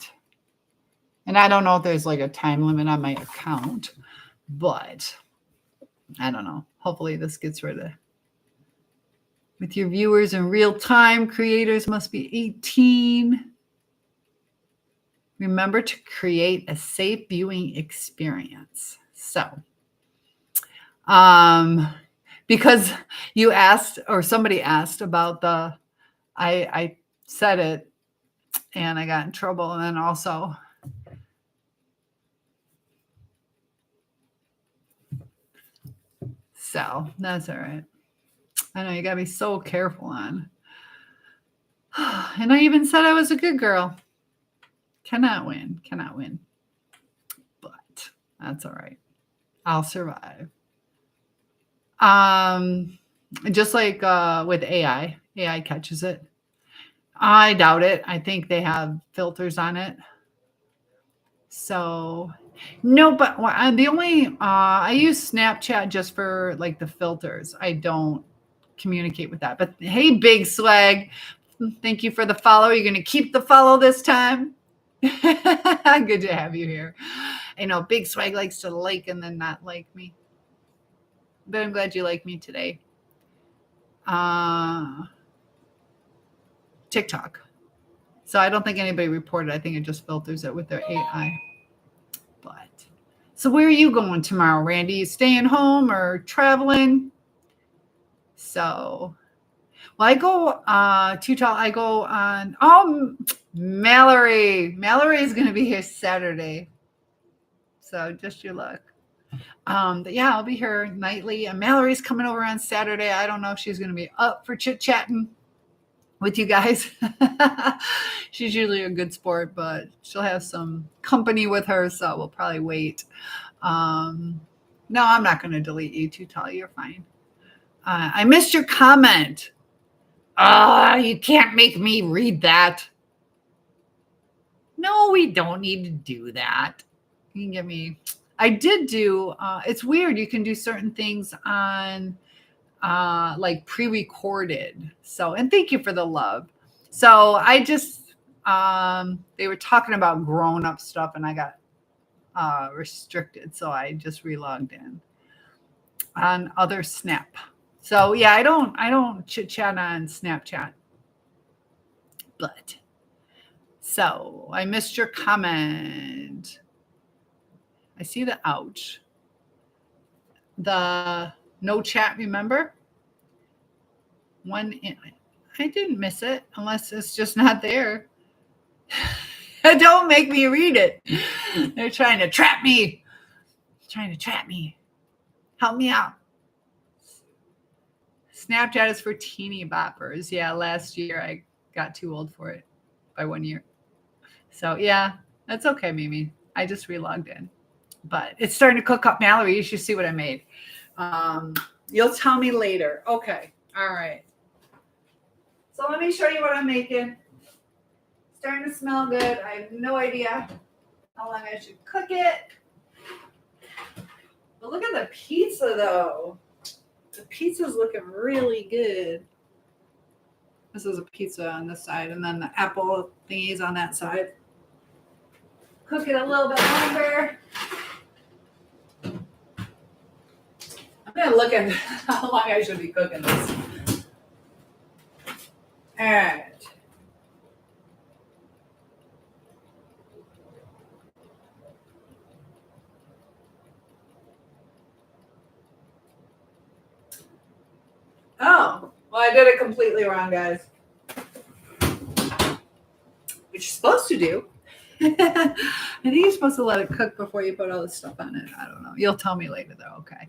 And I don't know if there's like a time limit on my account, but I don't know. Hopefully this gets rid of. With your viewers in real time, creators must be 18. Remember to create a safe viewing experience. So, because you asked or somebody asked about I said it and I got in trouble. And then also, so that's all right. I know you got to be so careful on. And I even said I was a good girl. Cannot win. But that's all right. I'll survive. Just like with AI catches it. I doubt it. I think they have filters on it. So no, but the only I use Snapchat just for like the filters. I don't communicate with that. But hey, Big Swag, thank you for the follow. You're going to keep the follow this time. Good to have you here. I know Big Swag likes to like and then not like me. But I'm glad you like me today. TikTok. So I don't think anybody reported. I think it just filters it with their AI. But so where are you going tomorrow, Randy? You staying home or traveling? So, well, I go I go on. Mallory. Mallory is going to be here Saturday. So just your luck. But yeah, I'll be here nightly. And Mallory's coming over on Saturday. I don't know if she's going to be up for chit-chatting with you guys. She's usually a good sport, but she'll have some company with her, so we'll probably wait. No, I'm not going to delete you, Tutal. You're fine. I missed your comment. You can't make me read that. No, we don't need to do that. You can give me. I did do. It's weird. You can do certain things on like pre-recorded. So, and thank you for the love. So I just they were talking about grown-up stuff and I got restricted. So I just relogged in on other Snap. So yeah, I don't chit-chat on Snapchat. But so I missed your comment. I see the ouch. The no chat, remember? I didn't miss it unless it's just not there. Don't make me read it. They're trying to trap me. Help me out. Snapchat is for teeny boppers. Yeah, last year I got too old for it by 1 year. So yeah, that's okay, Mimi. I just relogged in. But it's starting to cook up, Mallory. You should see what I made. You'll tell me later. Okay. All right. So let me show you what I'm making. Starting to smell good. I have no idea how long I should cook it. But look at the pizza, though. The pizza's looking really good. This is a pizza on this side, and then the apple thingies on that side. Cook it a little bit longer. I'm going to look at how long I should be cooking this. All right. Oh, well, I did it completely wrong, guys. What you're supposed to do. I think you're supposed to let it cook before you put all this stuff on it. I don't know. You'll tell me later, though. Okay.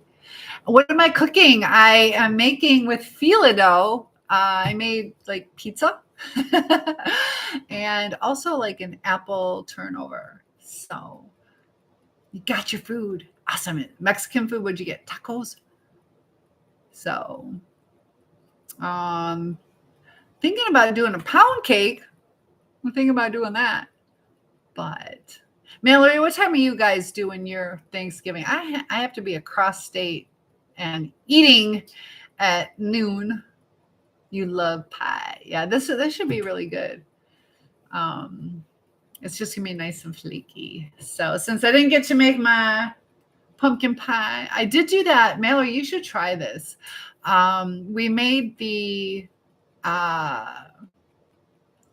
What am I cooking? I am making with filo dough. I made like pizza and also like an apple turnover. So you got your food. Awesome. Mexican food. What'd you get? Tacos? So thinking about doing a pound cake. I'm thinking about doing that. But Mallory, what time are you guys doing your Thanksgiving? I have to be across state and eating at noon. You love pie. Yeah, this should be really good. It's just gonna be nice and flaky. So since I didn't get to make my pumpkin pie, I did do that. Mallory, you should try this. We made the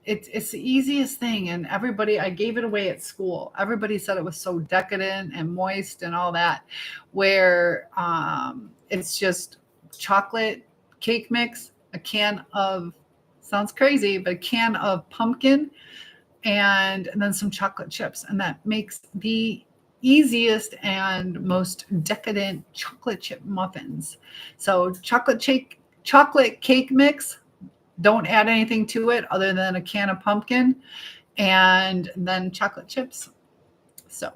it's the easiest thing, and I gave it away at school. Everybody said it was so decadent and moist and all that, where it's just chocolate cake mix, a can of, sounds crazy, but a can of pumpkin, and then some chocolate chips, and that makes the easiest and most decadent chocolate chip muffins. So chocolate cake mix, don't add anything to it other than a can of pumpkin and then chocolate chips. So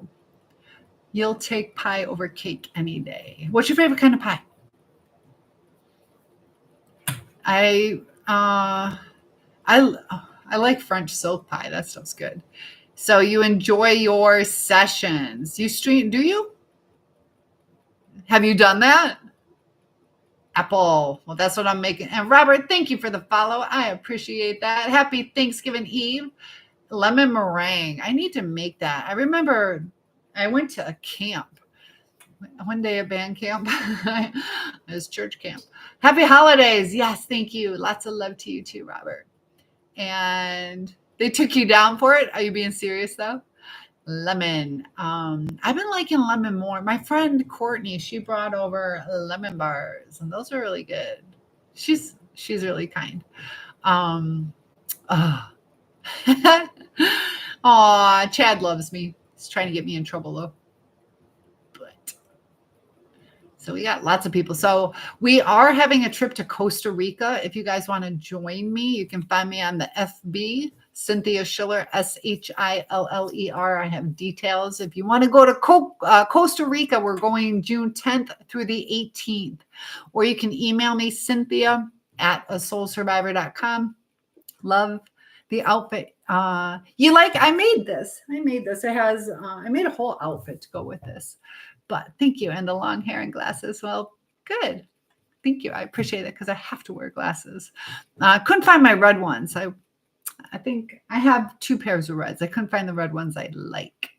you'll take pie over cake any day. What's your favorite kind of pie? I like French silk pie. That stuff's good. So you enjoy your sessions. You stream, do you? Have you done that? Apple. Well, that's what I'm making. And Robert, thank you for the follow. I appreciate that. Happy Thanksgiving Eve. Lemon meringue. I need to make that. I remember I went to a camp. One day, a band camp. It was church camp. Happy holidays. Yes, thank you. Lots of love to you too, Robert. And they took you down for it. Are you being serious though? Lemon. I've been liking lemon more. My friend Courtney, she brought over lemon bars, and those are really good. She's really kind. Aw, Chad loves me. He's trying to get me in trouble though. But so we got lots of people. So we are having a trip to Costa Rica. If you guys want to join me, you can find me on the FB. Cynthia Schiller, Schiller. I have details. If you want to go to Costa Rica, we're going June 10th through the 18th. Or you can email me, Cynthia@asoulsurvivor.com. Love the outfit. I made this. It has, I made a whole outfit to go with this. But thank you. And the long hair and glasses. Well, good. Thank you. I appreciate it because I have to wear glasses. Couldn't find my red ones. I think I have 2 pairs of reds. I couldn't find the red ones I like.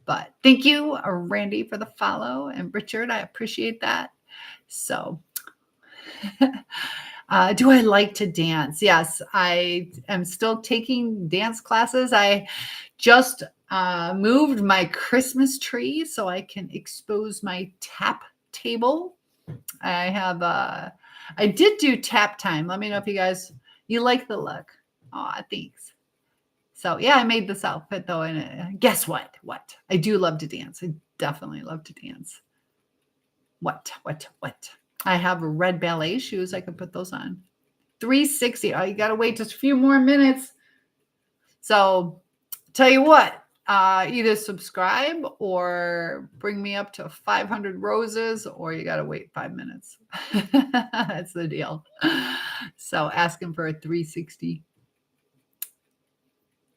But thank you, Randy, for the follow. And Richard, I appreciate that. So do I like to dance? Yes, I am still taking dance classes. I just moved my Christmas tree so I can expose my tap table. I did do tap time. Let me know if you like the look. Aw, thanks. So yeah, I made this outfit though, and guess what? I do love to dance. I definitely love to dance. What? I have red ballet shoes. I could put those on. 360. Oh, you gotta wait just a few more minutes. So tell you what, either subscribe or bring me up to 500 roses, or you gotta wait 5 minutes. That's the deal. So asking for a 360.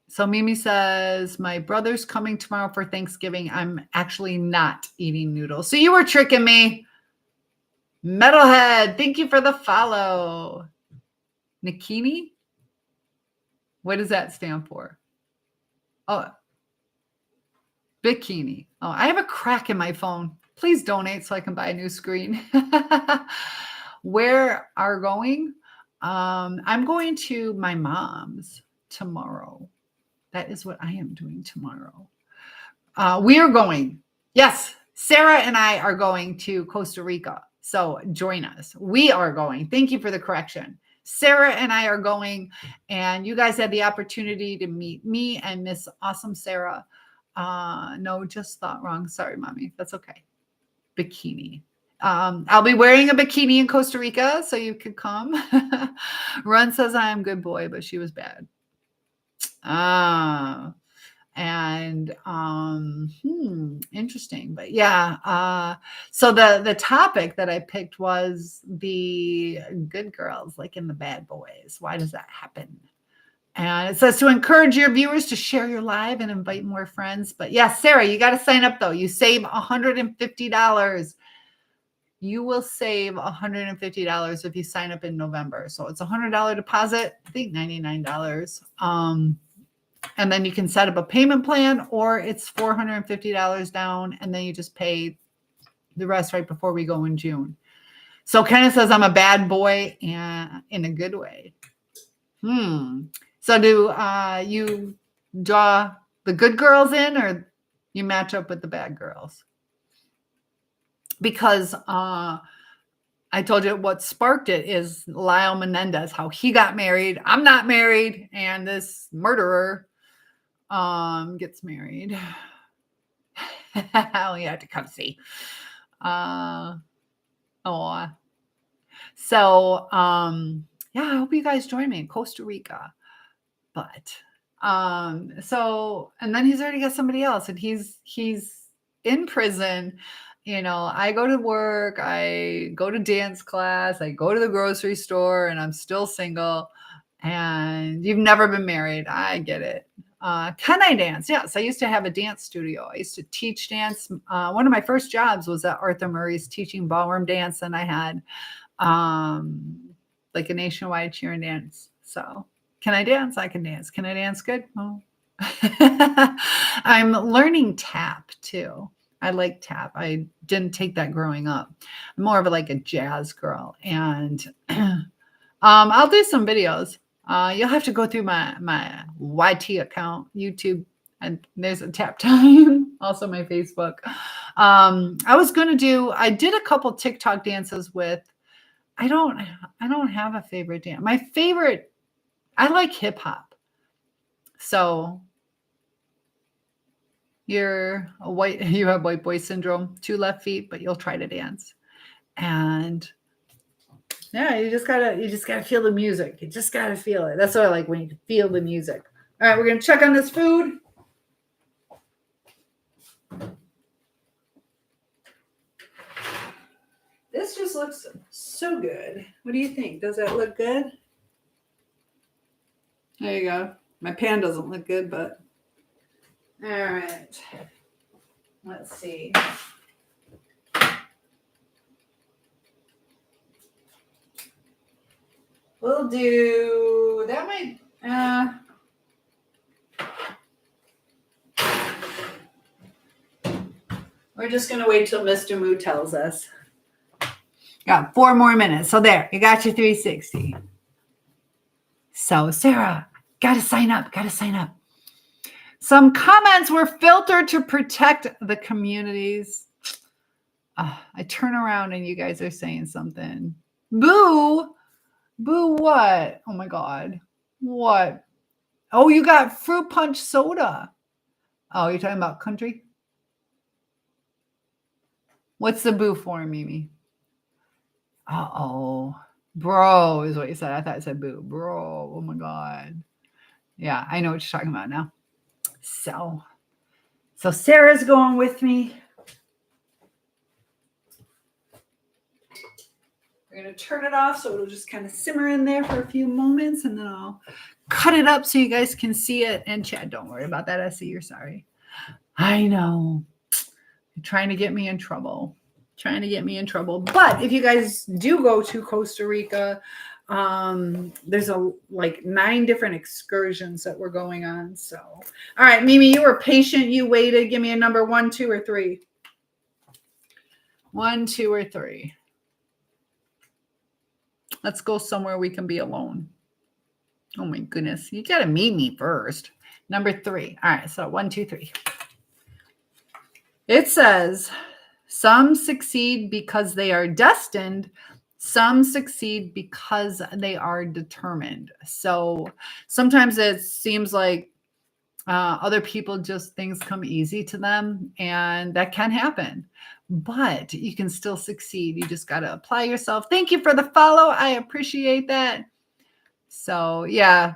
So Mimi says, my brother's coming tomorrow for Thanksgiving. I'm actually not eating noodles. So you were tricking me. Metalhead, thank you for the follow. Nikini? What does that stand for? Oh, bikini. Oh, I have a crack in my phone. Please donate so I can buy a new screen. Where are going? I'm going to my mom's tomorrow. That is what I am doing tomorrow. We are going. Yes, Sarah and I are going to Costa Rica. So join us. We are going. Thank you for the correction. Sarah and I are going, and you guys had the opportunity to meet me and Miss Awesome Sarah. No, just thought wrong. Sorry, Mommy. That's okay. Bikini. I'll be wearing a bikini in Costa Rica, so you could come. Run says I am good boy, but she was bad. Interesting. But yeah, so the topic that I picked was the good girls, like in the bad boys. Why does that happen? And it says to encourage your viewers to share your live and invite more friends. But yeah, Sarah, you got to sign up though. You save $150. You will save $150 if you sign up in November. So it's a $100 deposit, I think $99. And then you can set up a payment plan, or it's $450 down, and then you just pay the rest right before we go in June. So Kenneth says I'm a bad boy and in a good way. So do you draw the good girls in, or you match up with the bad girls? Because I told you what sparked it is Lyle Menendez, how he got married. I'm not married, and this murderer gets married. Oh, you have to come see. So yeah, I hope you guys join me in Costa Rica. But so, and then he's already got somebody else, and he's in prison. You know, I go to work, I go to dance class, I go to the grocery store, and I'm still single. And you've never been married. I get it. Can I dance? Yes, I used to have a dance studio. I used to teach dance. One of my first jobs was at Arthur Murray's teaching ballroom dance, and I had like a nationwide cheer and dance. So can I dance? I can dance. Can I dance good? Oh. I'm learning tap too. I like tap. I didn't take that growing up. I'm more of like a jazz girl. And I'll do some videos. You'll have to go through my YT account, YouTube, and there's a tap time. Also my Facebook. I did a couple TikTok dances with, I don't have a favorite dance. My favorite, I like hip hop. So you have white boy syndrome, 2 left feet, but you'll try to dance. And yeah, you just gotta feel the music. You just gotta feel it. That's what I like, when you can feel the music. All right, we're gonna check on this food. This just looks so good. What do you think? Does that look good? There you go. My pan doesn't look good, but all right. Let's see. We'll do that. We're just gonna wait till Mr. Moo tells us. Got 4 more minutes. So there, you got your 360. So Sarah, gotta sign up. Some comments were filtered to protect the communities. I turn around and you guys are saying something. Boo. Boo what? Oh my God. What? Oh, you got fruit punch soda. Oh, you're talking about country? What's the boo for, Mimi? Uh-oh. Bro is what you said. I thought it said boo. Bro. Oh my God. Yeah, I know what you're talking about now. So Sarah's going with me. We're going to turn it off so it'll just kind of simmer in there for a few moments, and then I'll cut it up so you guys can see it. And Chad, don't worry about that. I see you're sorry. I know. You're trying to get me in trouble. But if you guys do go to Costa Rica, there's 9 different excursions that we're going on. So, all right, Mimi, you were patient. You waited. Give me a number, 1, 2, or 3. 1, 2, or 3. Let's go somewhere we can be alone. Oh my goodness. You got to meet me first. Number 3. All right. So 1, 2, 3. It says, some succeed because they are destined. Some succeed because they are determined. So sometimes it seems like other people, just things come easy to them, and that can happen. But you can still succeed. You just got to apply yourself. Thank you for the follow. I appreciate that. So yeah,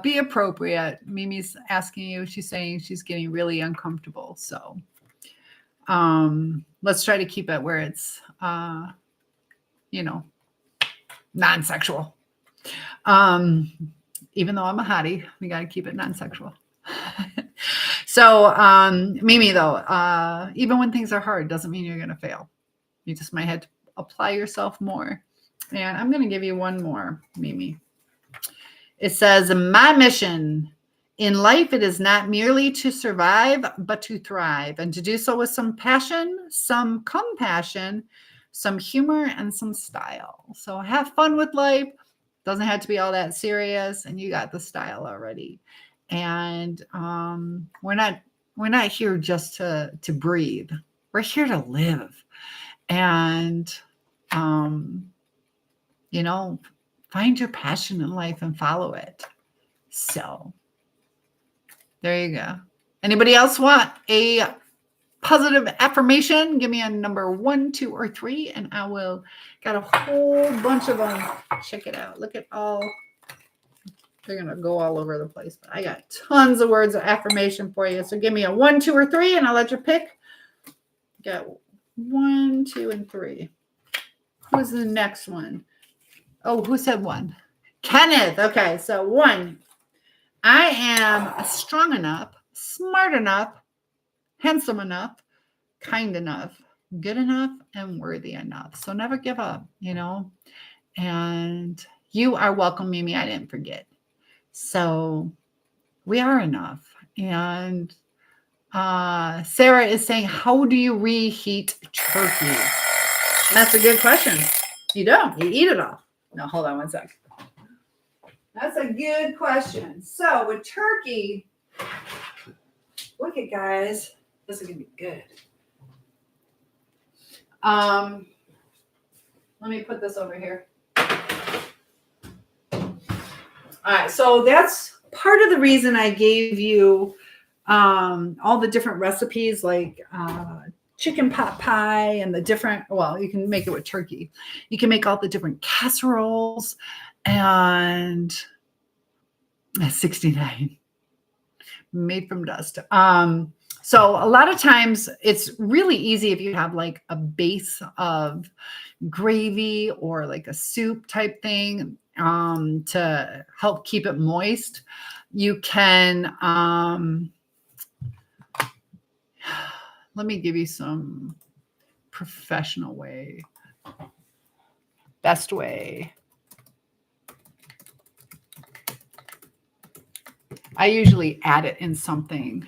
be appropriate. Mimi's asking you. She's saying she's getting really uncomfortable. So let's try to keep it where it's, non-sexual. even though I'm a hottie, we got to keep it non-sexual. So, Mimi, though, even when things are hard, doesn't mean you're going to fail. You just might have to apply yourself more. And I'm going to give you one more, Mimi. It says, my mission in life, it is not merely to survive, but to thrive, and to do so with some passion, some compassion, some humor, and some style. So have fun with life. Doesn't have to be all that serious, and you got the style already. And we're not here just to breathe. We're here to live. And you know, find your passion in life and follow it. So there you go. Anybody else want a positive affirmation? Give me a number 1, 2, or 3, and I will. Got a whole bunch of them. Check it out. Look at all. They're going to go all over the place, but I got tons of words of affirmation for you. So give me a 1, 2, or 3, and I'll let you pick. Got 1, 2, and 3. Who's the next one? Oh, who said 1? Kenneth. Okay, so 1. I am strong enough, smart enough, handsome enough, kind enough, good enough, and worthy enough. So never give up, you know. And you are welcome, Mimi. I didn't forget. So we are enough. And Sarah is saying, how do you reheat turkey? That's a good question. You don't. You eat it all. No, hold on one sec. That's a good question. So with turkey, look at guys. This is going to be good. Let me put this over here. All right. So that's part of the reason I gave you all the different recipes, like chicken pot pie and the different, well, you can make it with turkey. You can make all the different casseroles and 69 made from dust. So a lot of times it's really easy if you have like a base of gravy or like a soup type thing to help keep it moist. You can, let me give you some professional way, best way. I usually add it in something.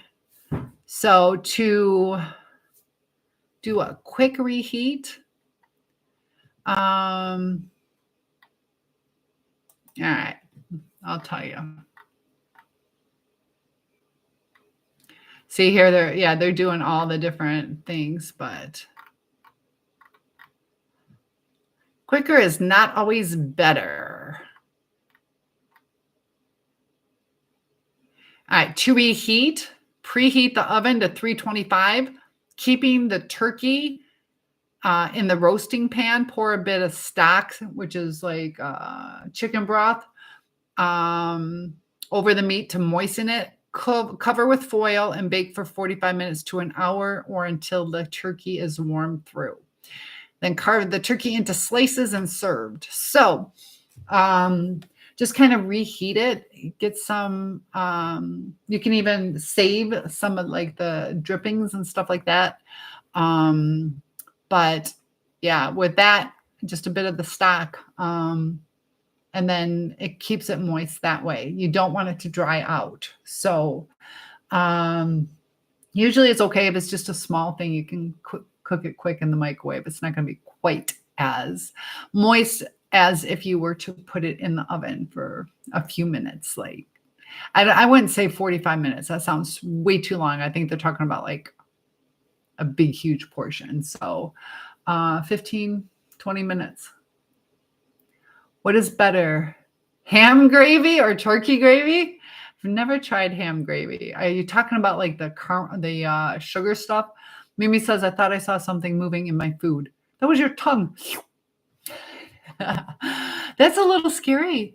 So to do a quick reheat, all right, I'll tell you. See here, they're doing all the different things, but quicker is not always better. All right, to reheat, preheat the oven to 325, keeping the turkey in the roasting pan. Pour a bit of stock, which is like chicken broth, over the meat to moisten it. Cover with foil and bake for 45 minutes to an hour or until the turkey is warmed through. Then carve the turkey into slices and served. So just kind of reheat it. Get some, you can even save some of like the drippings and stuff like that. But yeah, with that, just a bit of the stock. And then it keeps it moist that way. You don't want it to dry out. So usually it's okay if it's just a small thing. You can cook it quick in the microwave. It's not going to be quite as moist as if you were to put it in the oven for a few minutes. Like I wouldn't say 45 minutes. That sounds way too long. I think they're talking about like a big, huge portion. So 15, 20 minutes. What is better, ham gravy or turkey gravy? I've never tried ham gravy. Are you talking about like the sugar stuff? Mimi says, I thought I saw something moving in my food. That was your tongue. That's a little scary.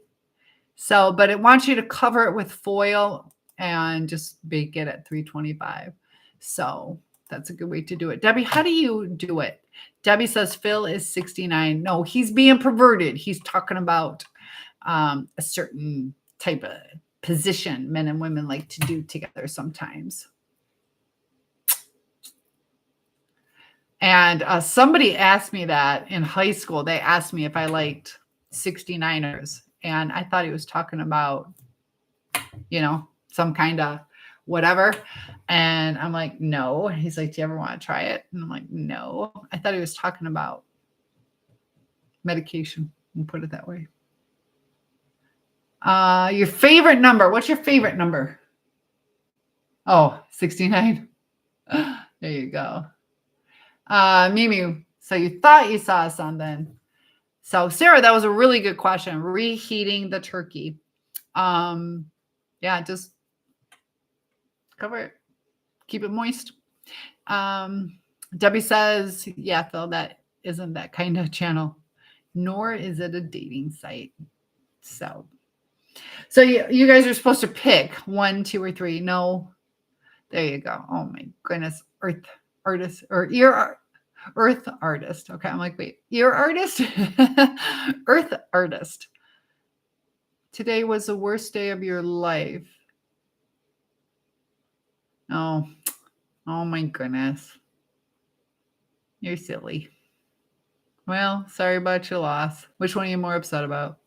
So, but it wants you to cover it with foil and just bake it at 325. So that's a good way to do it. Debbie, how do you do it? Debbie says Phil is 69. No, he's being perverted. He's talking about a certain type of position men and women like to do together sometimes. And somebody asked me that in high school. They asked me if I liked 69ers. And I thought he was talking about, some kind of whatever. And I'm like, no. And he's like, do you ever want to try it? And I'm like, no. I thought he was talking about medication, and put it that way. Your favorite number. What's your favorite number? Oh, 69. There you go. Mimi, so you thought you saw something. So Sarah, that was a really good question. Reheating the turkey. Yeah, just cover it. Keep it moist. Debbie says, yeah, Phil, that isn't that kind of channel, nor is it a dating site. So you guys are supposed to pick 1, 2, or 3. No, there you go. Oh my goodness. Earth artist or ear Earth artist. Okay, I'm like, wait, ear artist? Earth artist. Today was the worst day of your life. Oh my goodness. You're silly. Well, sorry about your loss. Which one are you more upset about?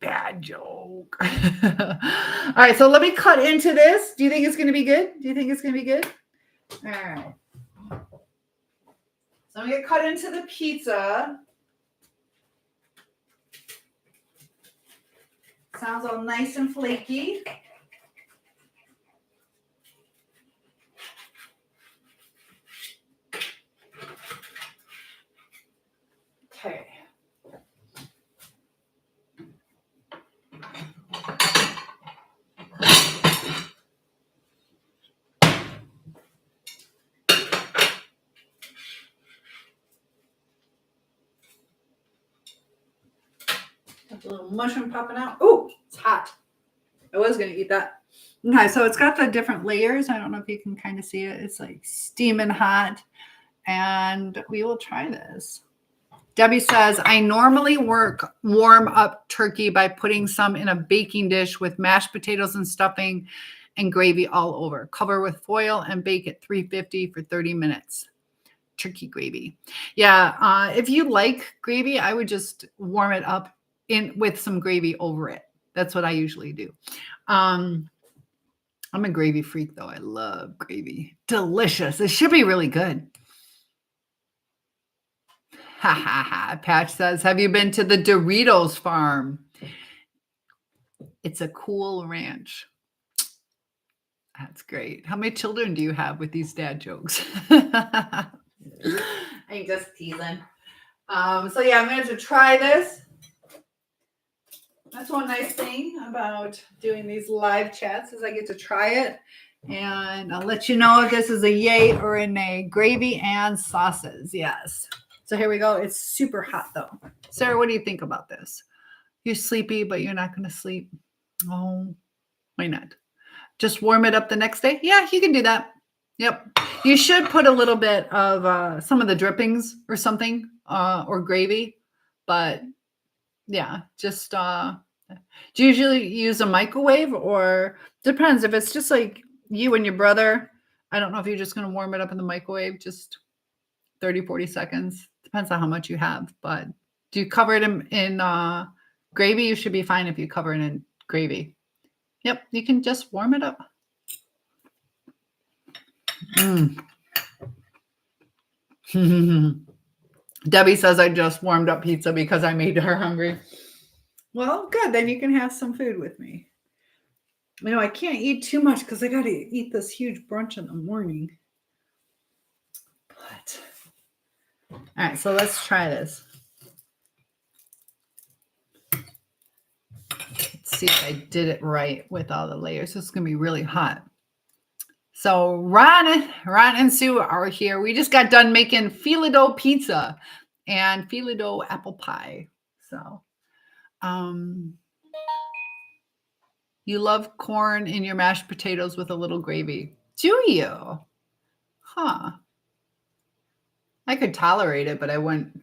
Bad joke. All right, so let me cut into this. Do you think it's going to be good? All right. So I'm going to cut into the pizza. Sounds all nice and flaky. Okay. Got a little mushroom popping out. Oh, it's hot. I was going to eat that. Okay, so it's got the different layers. I don't know if you can kind of see it. It's like steaming hot. And we will try this. Debbie says, I normally warm up turkey by putting some in a baking dish with mashed potatoes and stuffing and gravy all over. Cover with foil and bake at 350 for 30 minutes. Turkey gravy. Yeah, if you like gravy, I would just warm it up with some gravy over it. That's what I usually do. I'm a gravy freak, though. I love gravy. Delicious. It should be really good. Ha ha ha. Patch says, have you been to the Doritos farm? It's a cool ranch. That's great. How many children do you have with these dad jokes? I'm just teasing. So yeah, I'm going to try this. That's one nice thing about doing these live chats is I get to try it. And I'll let you know if this is a yay or a nay. Gravy and sauces. Yes. So here we go. It's super hot though. Sarah, what do you think about this? You're sleepy, but you're not going to sleep. Oh, why not? Just warm it up the next day? Yeah, you can do that. Yep. You should put a little bit of some of the drippings or something or gravy. But yeah, just do you usually use a microwave or depends if it's just like you and your brother. I don't know if you're just going to warm it up in the microwave, just 30, 40 seconds. Depends on how much you have. But do you cover it in gravy? You should be fine if you cover it in gravy. Yep, you can just warm it up. Debbie says I just warmed up pizza because I made her hungry. Well, good. Then you can have some food with me. I can't eat too much because I got to eat this huge brunch in the morning. But all right, so let's try this. Let's see if I did it right with all the layers. This is going to be really hot. So Ron and Sue are here. We just got done making phyllo pizza and phyllo apple pie. So you love corn in your mashed potatoes with a little gravy. Do you? Huh. I could tolerate it, but I wouldn't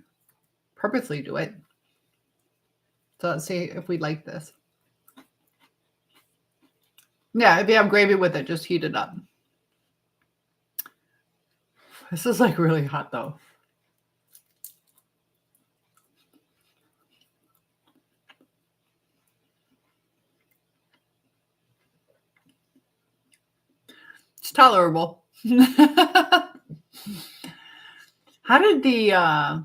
purposely do it. So let's see if we like this. Yeah, if you have gravy with it, just heat it up. This is like really hot though. It's tolerable. How did the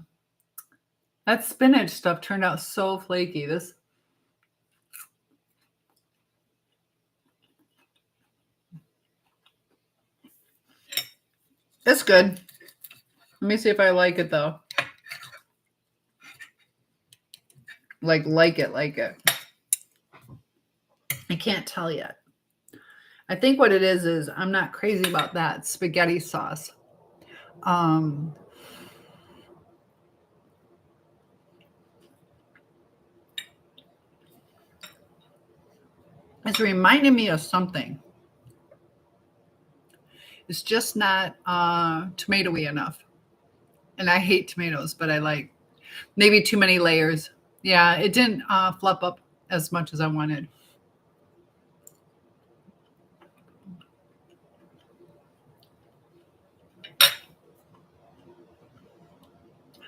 that spinach stuff turn out so flaky? It's good. Let me see if I like it though. Like it. I can't tell yet. I think what it is I'm not crazy about that spaghetti sauce. It's reminding me of something. It's just not tomatoey enough. And I hate tomatoes, but I like maybe too many layers. Yeah, it didn't fluff up as much as I wanted.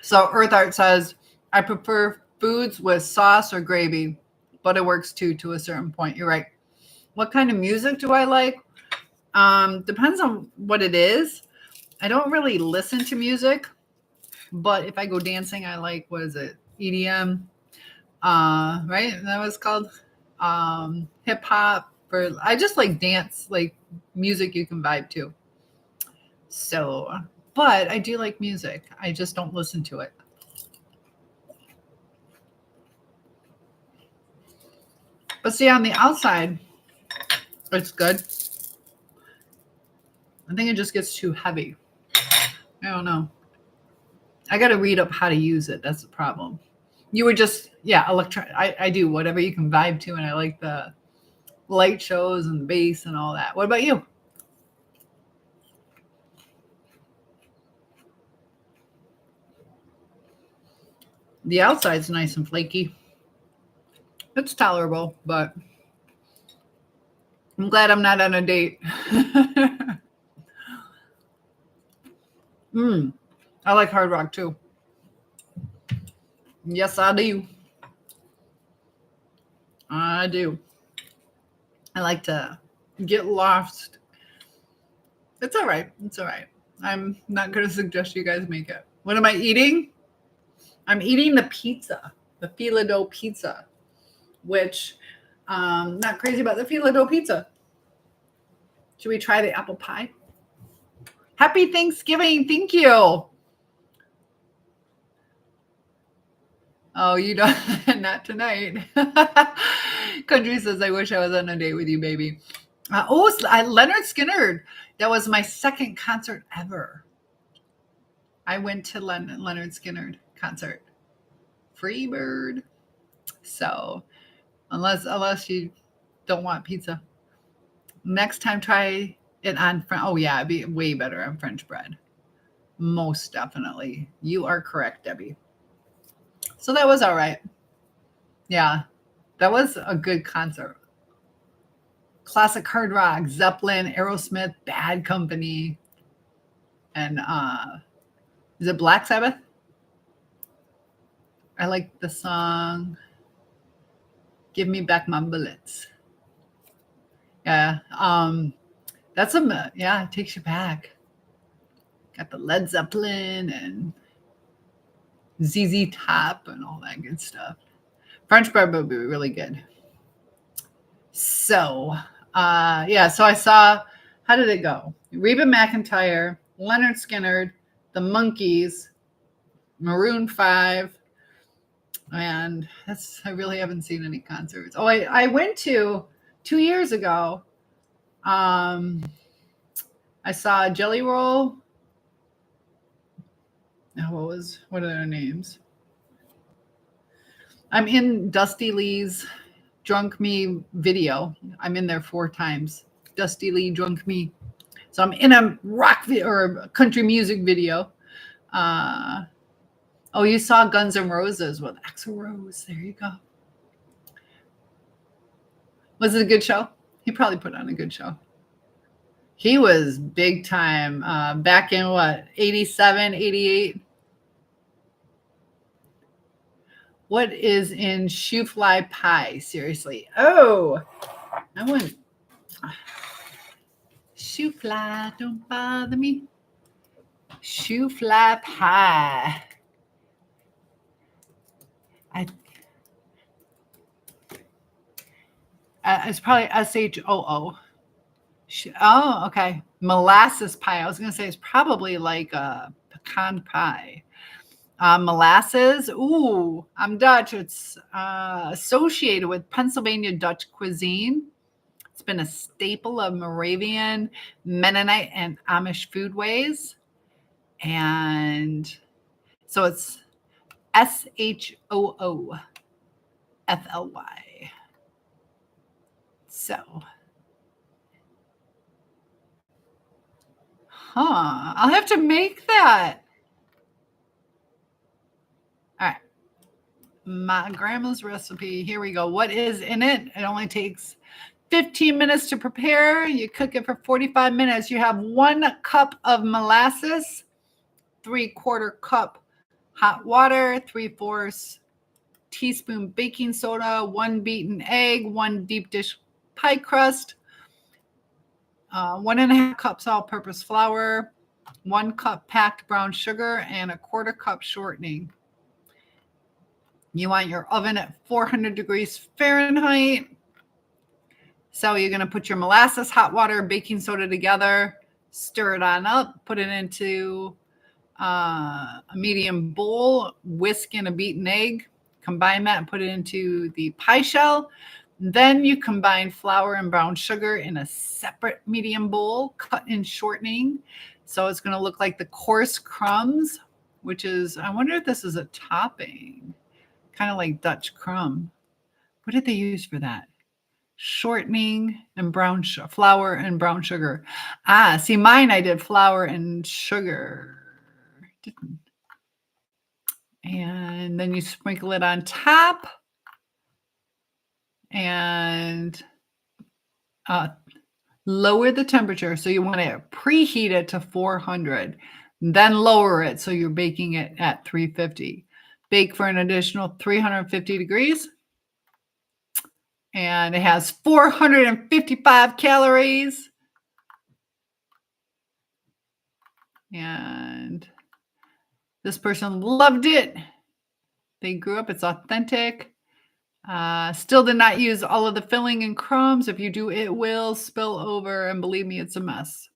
So Earth Art says, I prefer foods with sauce or gravy, but it works too to a certain point. You're right. What kind of music do I like? Depends on what it is. I don't really listen to music, but if I go dancing, I like, what is it? EDM, right? That was called hip hop. Or I just like dance, like music you can vibe to. So, but I do like music. I just don't listen to it. But see, on the outside, it's good. I think it just gets too heavy. I don't know. I got to read up how to use it. That's the problem. You would just, yeah, I do whatever you can vibe to, and I like the light shows and bass and all that. What about you? The outside's nice and flaky. It's tolerable, but I'm glad I'm not on a date. I like hard rock too. Yes, I do. I do. I like to get lost. It's all right. It's all right. I'm not going to suggest you guys make it. What am I eating? I'm eating the pizza, the filo dough pizza, which not crazy about the filo dough pizza. Should we try the apple pie? Happy Thanksgiving. Thank you. Oh, you don't, not tonight. Country says, I wish I was on a date with you, baby. Leonard Skinner. That was my second concert ever. I went to Leonard Skinner concert. Free bird. So unless you don't want pizza. Next time, try it on French. Oh, yeah, it'd be way better on French bread. Most definitely. You are correct, Debbie. So that was all right. Yeah, that was a good concert. Classic hard rock, Zeppelin, Aerosmith, Bad Company, and is it Black Sabbath? I like the song Give Me Back My Bullets. Yeah, that's it takes you back. Got the Led Zeppelin and ZZ Top and all that good stuff. French bread would be really good. So, so I saw, how did it go? Reba McEntire, Leonard Skinner, the Monkees, Maroon 5, and I really haven't seen any concerts. Oh, I went to 2 years ago. I saw Jelly Roll. What are their names? I'm in Dusty Lee's Drunk Me video. I'm in there 4 times. Dusty Lee Drunk Me. So I'm in a rock or a country music video. You saw Guns N' Roses with Axl Rose. There you go. Was it a good show? He probably put on a good show. He was big time back in what, 87, 88? What is in shoe fly pie? Seriously. Oh, I went. Shoe fly, don't bother me. Shoe fly pie. It's probably SHOO. Oh, okay. Molasses pie. I was going to say it's probably like a pecan pie. Molasses. Ooh, I'm Dutch. It's associated with Pennsylvania Dutch cuisine. It's been a staple of Moravian, Mennonite, and Amish foodways. And so it's SHOOFLY. So, I'll have to make that. All right. My grandma's recipe. Here we go. What is in it? It only takes 15 minutes to prepare. You cook it for 45 minutes. You have 1 cup of molasses, 3/4 cup hot water, 3/4 teaspoon baking soda, 1 beaten egg, 1 deep dish pie crust, 1.5 cups all-purpose flour, 1 cup packed brown sugar, and 1/4 cup shortening. You want your oven at 400 degrees Fahrenheit. So you're going to put your molasses, hot water, baking soda together, stir it on up, put it into a medium bowl, whisk in a beaten egg, combine that and put it into the pie shell. Then you combine flour and brown sugar in a separate medium bowl, cut in shortening. So it's going to look like the coarse crumbs, which is, I wonder if this is a topping, kind of like Dutch crumb. What did they use for that? Shortening and flour and brown sugar. See, mine I did flour and sugar. And then you sprinkle it on top and lower the temperature. So you want to preheat it to 400, then lower it so you're baking it at 350. Bake for an additional 350 degrees. And it has 455 calories. And this person loved it. They grew up. It's authentic. Still did not use all of the filling and crumbs. If you do, it will spill over. And believe me, it's a mess.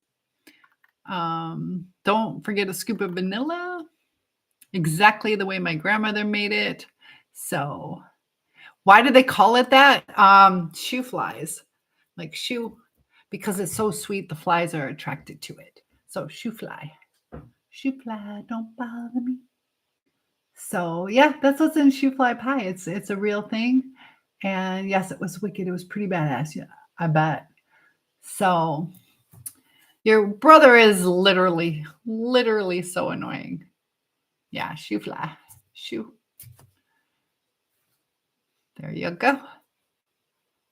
Don't forget a scoop of vanilla. Exactly the way my grandmother made it. So why do they call it that? Shoe flies. Like shoe, because it's so sweet, the flies are attracted to it. So shoe fly. Shoe fly, don't bother me. So yeah, that's what's in shoe fly pie. It's a real thing. And yes, it was wicked. It was pretty badass. Yeah, I bet. So your brother is literally so annoying. Yeah, shoe fly. Shoe. There you go.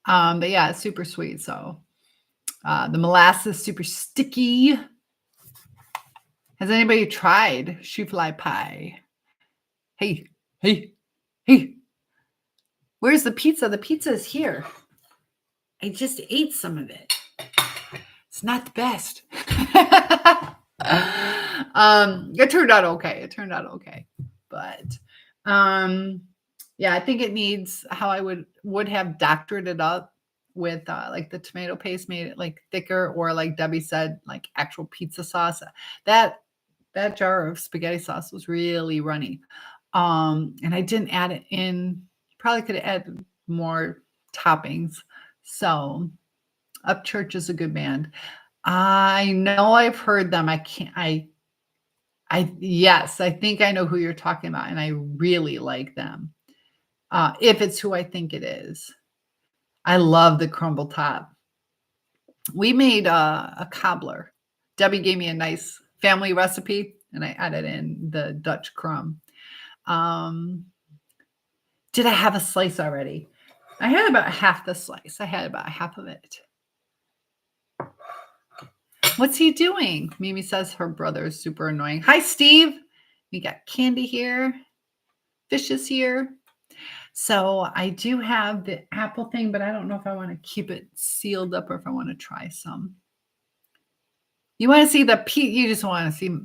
But yeah, it's super sweet. So the molasses super sticky. Has anybody tried shoe fly pie? Hey. Where's the pizza? The pizza is here. I just ate some of it. It's not the best. It turned out okay. But yeah, I think it needs how I would have doctored it up with like the tomato paste, made it like thicker, or like Debbie said, like actual pizza sauce. That jar of spaghetti sauce was really runny. And I didn't add it in. Probably could have added more toppings. So Upchurch is a good band. I know I've heard them. Yes, I think I know who you're talking about, and I really like them. If it's who I think it is. I love the crumble top. We made a cobbler. Debbie gave me a nice family recipe, and I added in the Dutch crumb. Did I have a slice already? I had about half the slice. I had about half of it. What's he doing? Mimi says her brother is super annoying. Hi, Steve. We got Candy here. Fish is here. So I do have the apple thing, but I don't know if I want to keep it sealed up or if I want to try some. You want to see the you just want to see.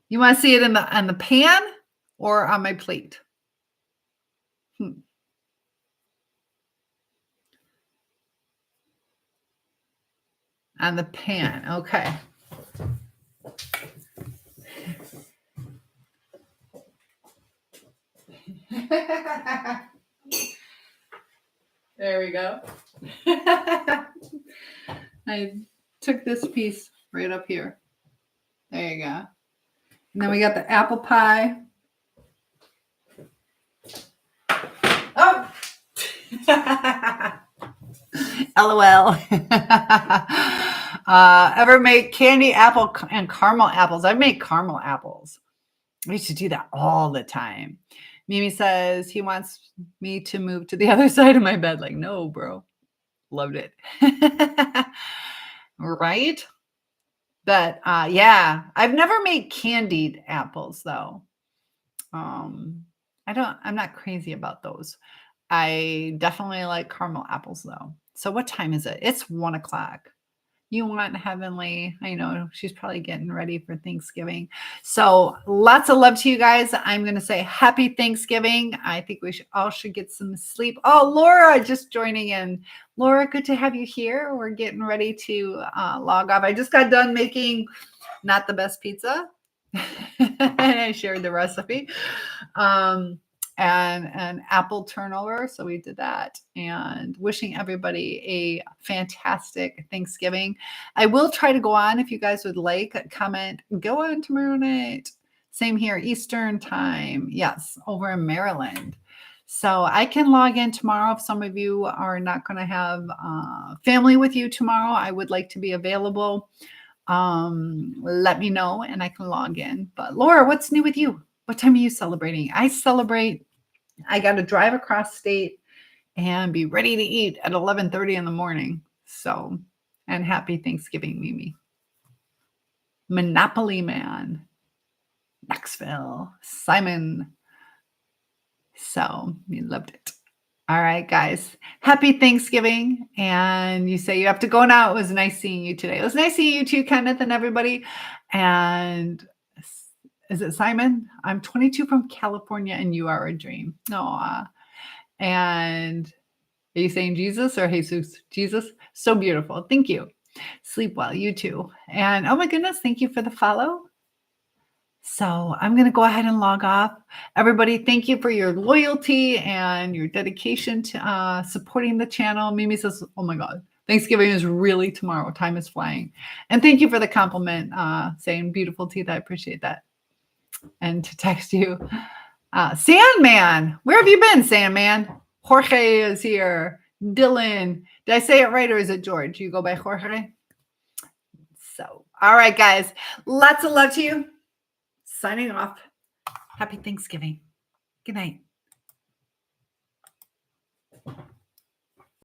You want to see it on the pan or on my plate? On the pan. Okay. There we go. I took this piece right up here. There you go. And then we got the apple pie. Oh! LOL. Ever make candy apple and caramel apples? I've made caramel apples. I used to do that all the time. Mimi says he wants me to move to the other side of my bed. Like, no, bro. Loved it. Right? But yeah, I've never made candied apples though. I'm not crazy about those. I definitely like caramel apples though. So what time is it? It's 1:00. You want Heavenly. I know she's probably getting ready for Thanksgiving. So lots of love to you guys. I'm going to say happy Thanksgiving. I think we all should get some sleep. Oh, Laura just joining in. Laura, good to have you here. We're getting ready to log off. I just got done making not the best pizza. I shared the recipe. And an apple turnover. So we did that, and wishing everybody a fantastic Thanksgiving. I will try to go on if you guys would like, comment, go on tomorrow night. Same here, Eastern time. Yes, over in Maryland. So I can log in tomorrow. If some of you are not going to have family with you tomorrow, I would like to be available. Let me know and I can log in. But Laura, what's new with you? What time are you celebrating? I got to drive across state and be ready to eat at 11:30 in the morning. So, and happy Thanksgiving, Mimi. Monopoly Man, Knoxville, Simon. So, we loved it. All right, guys. Happy Thanksgiving. And you say you have to go now. It was nice seeing you today. It was nice seeing you too, Kenneth, and everybody. And is it Simon? I'm 22 from California and you are a dream. Aw. And are you saying Jesus or Jesus? Jesus? So beautiful. Thank you. Sleep well. You too. And oh my goodness, thank you for the follow. So I'm going to go ahead and log off. Everybody, thank you for your loyalty and your dedication to supporting the channel. Mimi says, oh my God, Thanksgiving is really tomorrow. Time is flying. And thank you for the compliment saying beautiful teeth. I appreciate that. And to text you. Sandman, where have you been, Sandman? Jorge is here. Dylan, did I say it right or is it George? You go by Jorge? So, all right, guys. Lots of love to you. Signing off. Happy Thanksgiving. Good night.